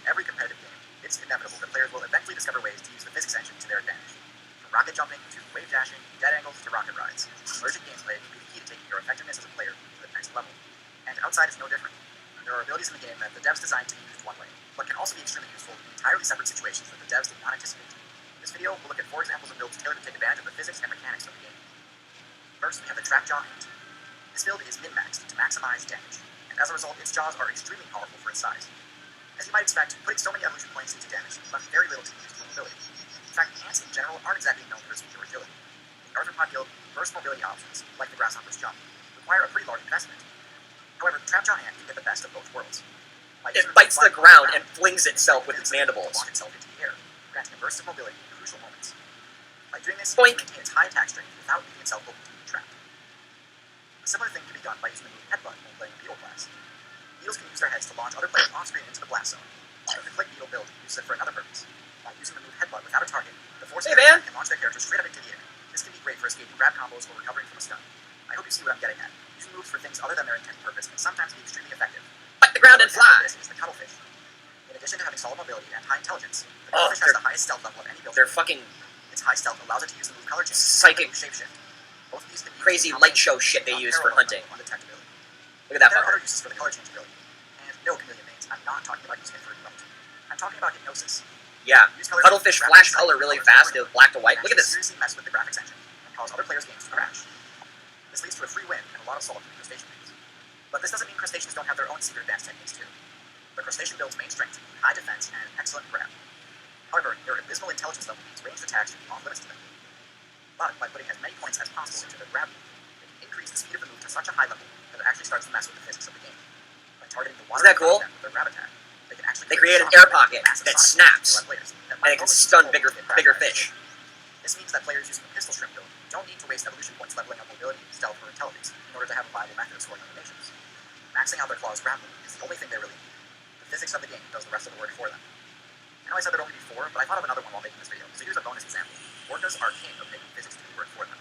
Every competitive game, it's inevitable that players will eventually discover ways to use the physics engine to their advantage. From rocket jumping to wave dashing, dead angles to rocket rides, emergent gameplay can be the key to taking your effectiveness as a player to the next level. And Outside is no different. There are abilities in the game that the devs designed to be used one way, but can also be extremely useful in entirely separate situations that the devs did not anticipate. In this video, we'll look at 4 examples of builds tailored to take advantage of the physics and mechanics of the game. First, we have the Trap Jaw Ant. This build is min-maxed to maximize damage, and as a result, its jaws are extremely powerful for its size. As you might expect, putting so many evolution points into damage left very little to use for mobility. In fact, ants in general aren't exactly known for their speed or agility. In the Arthropod guild, burst mobility options, like the grasshopper's jump, require a pretty large investment. However, the Trapjaw Ant can get the best of both worlds. By It using bites the its ground and flings itself with its it can mandibles. launch itself into the air, granting a burst of mobility in crucial moments. By doing this, Boink. it can maintain its high attack strength without leaving itself open to being trapped. A similar thing can be done by using the move Headbutt when playing a Beetle class. Beetles can use their heads to launch other players off-screen into the blast zone. But the Click Beetle build uses it for another purpose. By using the move Headbutt without a target, the Force Hey, character man. can launch their character straight up into the air. This can be great for escaping grab combos or recovering from a stun. I hope you see what I'm getting at. Using moves for things other than their intended purpose can sometimes be extremely effective. Bite the ground and Another example of fly. This is the Cuttlefish. In addition to having solid mobility and high intelligence, the Oh, Cuttlefish has the highest stealth level of any build. They're fucking Its high stealth allows it to use the move Color Change Psychic. and Shapeshift. Both of these can be crazy used in light show shit they use for hunting. undetectability. Look at that There are fucker. other uses for the Color Change ability. And no, Chameleon Mains, I'm not talking about using it for remote. I'm talking about Hypnosis. Yeah. Use color Cuttlefish change flash graphics color to really color fast change to black to white. and Look at actually this. seriously mess with the graphics engine and cause other players' games to crash. This leads to a free win and a lot of salt for the crustacean builds. But this doesn't mean crustaceans don't have their own secret advanced techniques too. The crustacean build's main strength include high defense and excellent grab. However, their abysmal intelligence level means ranged attacks should be off limits to them. But by putting as many points as possible into their grab move, they can increase the speed of the move to such a high level that it actually starts to mess with the physics of the game. By targeting the water Isn't that cool? with their grab attack, they can actually They create an shock air effect pocket with massive that sonic snaps, to players that and might it can normally stun be bigger controlled with bigger grab fish. This means that players using the pistol shrimp build don't need to waste evolution points leveling up mobility, stealth, or intelligence in order to have a viable method of scoring combinations. Maxing out their claws grab move is the only thing they really need. The physics of the game does the rest of the work for them. I know I said there'd only be 4, but I thought of another one while making this video, so here's a bonus example. Orcas are king of making physics do the work for them.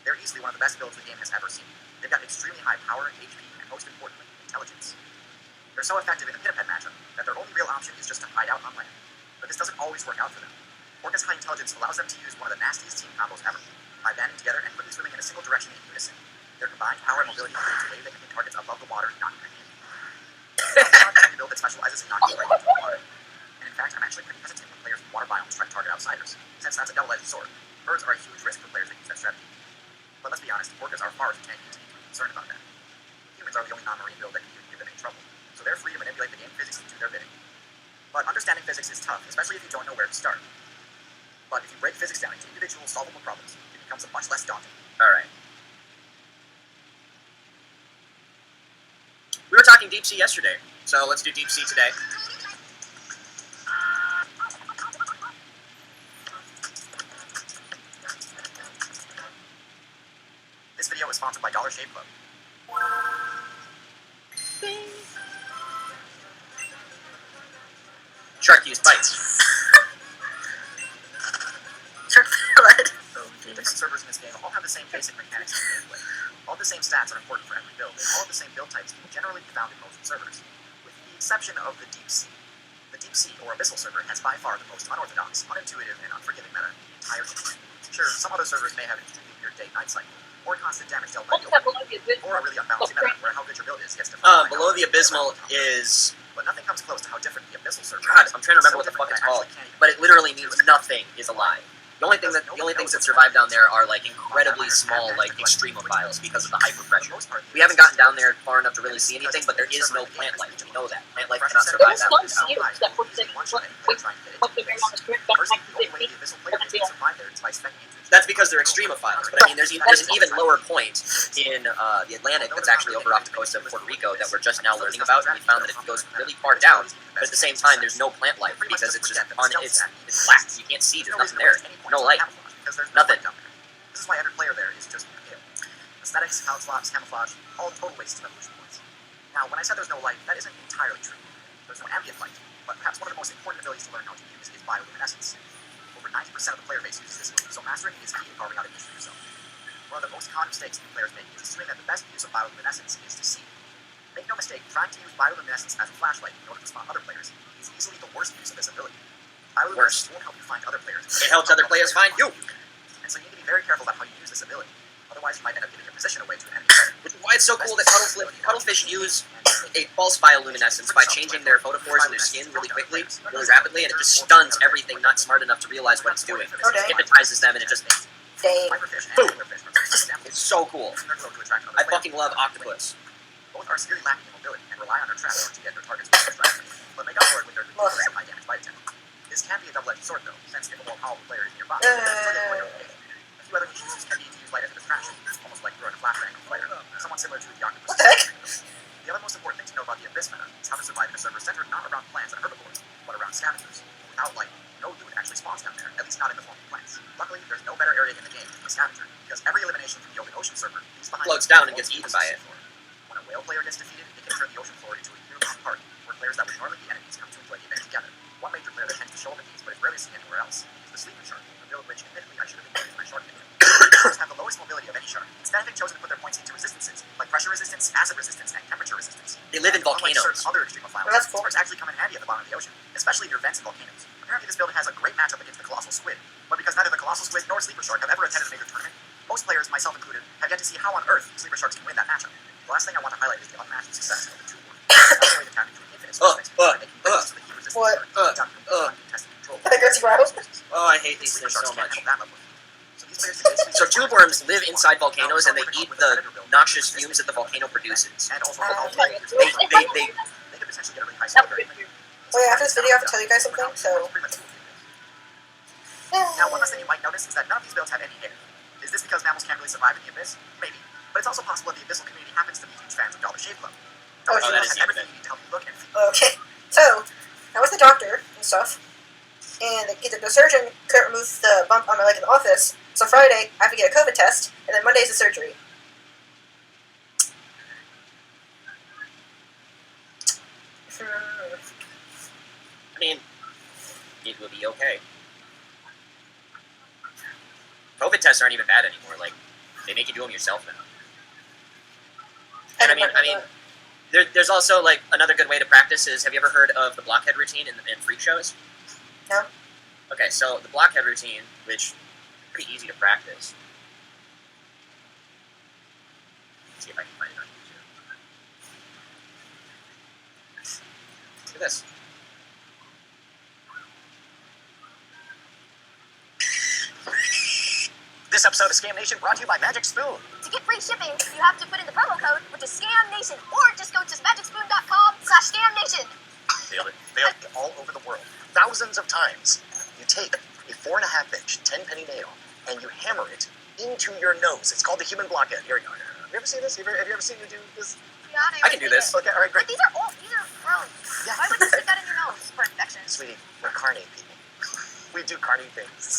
They're easily one of the best builds the game has ever seen. They've got extremely high power, HP, and most importantly, intelligence. They're so effective in the Pit-a-Pet matchup that their only real option is just to hide out on land. But this doesn't always work out for them. Orca's high intelligence allows them to use one of the nastiest team combos ever. By banding together and quickly swimming in a single direction in unison, their combined power and mobility creates a way they can hit targets above the water, not in a build that specializes in knocking right into the water. And in fact, I'm actually pretty hesitant when players with water biomes try to target outsiders, since that's a double-edged sword. Birds are a huge risk for players that use that strategy. But let's be honest, orcas are far too tanky to be concerned about that. Humans are the only non-marine build that can give them any trouble, so they're free to manipulate the game physics and do their bidding. But understanding physics is tough, especially if you don't know where to start. But if you break physics down into individual solvable problems, it becomes much less daunting. Alright. We were talking deep sea yesterday, so let's do deep sea today. This video is sponsored by Dollar Shave Club. Shark use bites. What? The different servers in this game all have the same basic mechanics and gameplay. All the same stats are important for every build, and all of the same build types can generally be found in most servers, with the exception of the Deep Sea. The Deep Sea, or Abyssal server, has by far the most unorthodox, unintuitive, and unforgiving meta in the entire game. Sure, some other servers may have an extremely weird day-night cycle, or constant damage dealt by the open, or a really unbalanced meta where how good your build is gets defined by Below how the Abysmal is... But nothing comes close to how different the Abyssal server God, is. I'm trying to remember what So the fuck it's different called. that I actually can't even- But it literally means nothing is alive. The only things that survive down there are like incredibly small, like extremophiles because of the hyper pressure. We haven't gotten down there far enough to really see anything, but there is no plant life. We know that plant life cannot survive There's that. some seals that put them on the street back First, like the only way the Abyssal player can survive there is by specking into That's because they're extremophiles. But I mean, there's an even lower point in the Atlantic that's actually over off the coast of Puerto Rico that we're just now learning about, and we found that it goes really far down. But at the same time, there's no plant life because it's just it's black. You can't see. There's nothing there. No light. Nothing. This is why every player there is just pale. Aesthetics, palette swaps, camouflage, all total wastes of evolution points. Now, when I said there's no light, that isn't entirely true. There's no ambient light, but perhaps one of the most important abilities to learn how to use is bioluminescence. Over 90% of the player base uses this ability, so mastering it is key to carving out a niche for yourself. One of the most common mistakes new players make is assuming that the best use of bioluminescence is to see. Make no mistake, trying to use bioluminescence as a flashlight in order to spot other players is easily the worst use of this ability. Bioluminescence won't help you find other players. It helps other players find you. And so you need to be very careful about how you use this ability. Otherwise, you might end up giving your position away to an enemy player. Which is why it's so cool that cuttlefish use a false bioluminescence by changing their photophores in their skin really quickly, really rapidly, and it just stuns everything not smart enough to realize what it's doing. It hypnotizes them, and it just... Dang. Microfish and Boom. anglerfish are It's so cool. I fucking love octopus. Both are severely lacking in mobility and rely on their traps to get their targets with their strike, but make up for it with their high damage bite attack. This can be a double-edged sword, though, since if a more powerful player is nearby, a few other niche uses can be to use light as a distraction, almost like throwing a flashbang at a player, somewhat similar to the octopus. What the heck? The other most important thing to know about the Abyss meta is how to survive in a server centered not around plants and herbivores, but around scavengers. Without light, no loot actually spawns down there, at least not in the form of plants. Luckily, there's no better area in the game to be a scavenger, because every elimination from the open ocean server leaves behind Floats down and gets eaten by it. When a whale player gets defeated, it can turn the ocean floor into a year-long party, where players that would normally be enemies come to enjoy the event together. One major player that tends to show up at these, but is rarely seen anywhere else, is the sleeper shark, a build which, admittedly, I should have included in my shark video. Sleepers have the lowest mobility of any shark, instead having chosen to put their points into resistances, like pressure resistance, acid resistance, and temperature resistance. They live in Unlike certain volcanoes. other extremophiles, That's cool. sleepers actually come in handy at the bottom of the ocean, especially near vents and volcanoes. Apparently, this build has a great matchup against the colossal squid, but because neither the colossal squid nor sleeper shark have ever attended a major tournament, most players, myself included, have yet to see how on earth sleeper sharks can win that matchup. The last thing I want to highlight is the unmatched success of the two worms. That's the way to tap into an infinite source space by making use of the heat resistance What? down to uncontested control. I guess right. Oh, I hate these Sleeper things sharks so can't much. handle that level. So these players can basically So tube worms live inside volcanoes and they eat the noxious fumes that the volcano produces. and also They they could potentially get a really high score very quickly. Wait, after this video, I have to tell you guys something, so... Now, one last thing you might notice is that none of these builds have any hair. Is this because mammals can't really survive in the abyss? Maybe. But it's also possible that the abyssal community happens to be huge fans of Dollar Shave Club. Dollar Oh, Shave that Club is has everything you need to help you look and feel. Okay, so, I was the doctor and stuff, and the surgeon couldn't remove the bump on my leg in the office, so Friday I have to get a COVID test, and then Monday's the surgery. I mean, it will be okay. COVID tests aren't even bad anymore. Like, they make you do them yourself now. And I mean, there's also like another good way to practice is, have you ever heard of the blockhead routine in freak shows? No. Okay, so the blockhead routine, which is pretty easy to practice. Let's see if I can find it on YouTube. Look at this. This episode of Scam Nation brought to you by Magic Spoon. To get free shipping, you have to put in the promo code, which is SCAMNATION, or just go to magicspoon.com/ScamNation. Nailed it. They are all over the world. Thousands of times. You take a 4.5-inch 10-penny nail and you hammer it into your nose. It's called the human blockhead. Here we go. Have you ever seen this? Have you ever seen me do this? Yeah, I can do this. Okay, all right, But great. these are old. These are gross. Yeah. Why would you stick that in your nose for infection? Sweetie, we're carny people. We do carny things.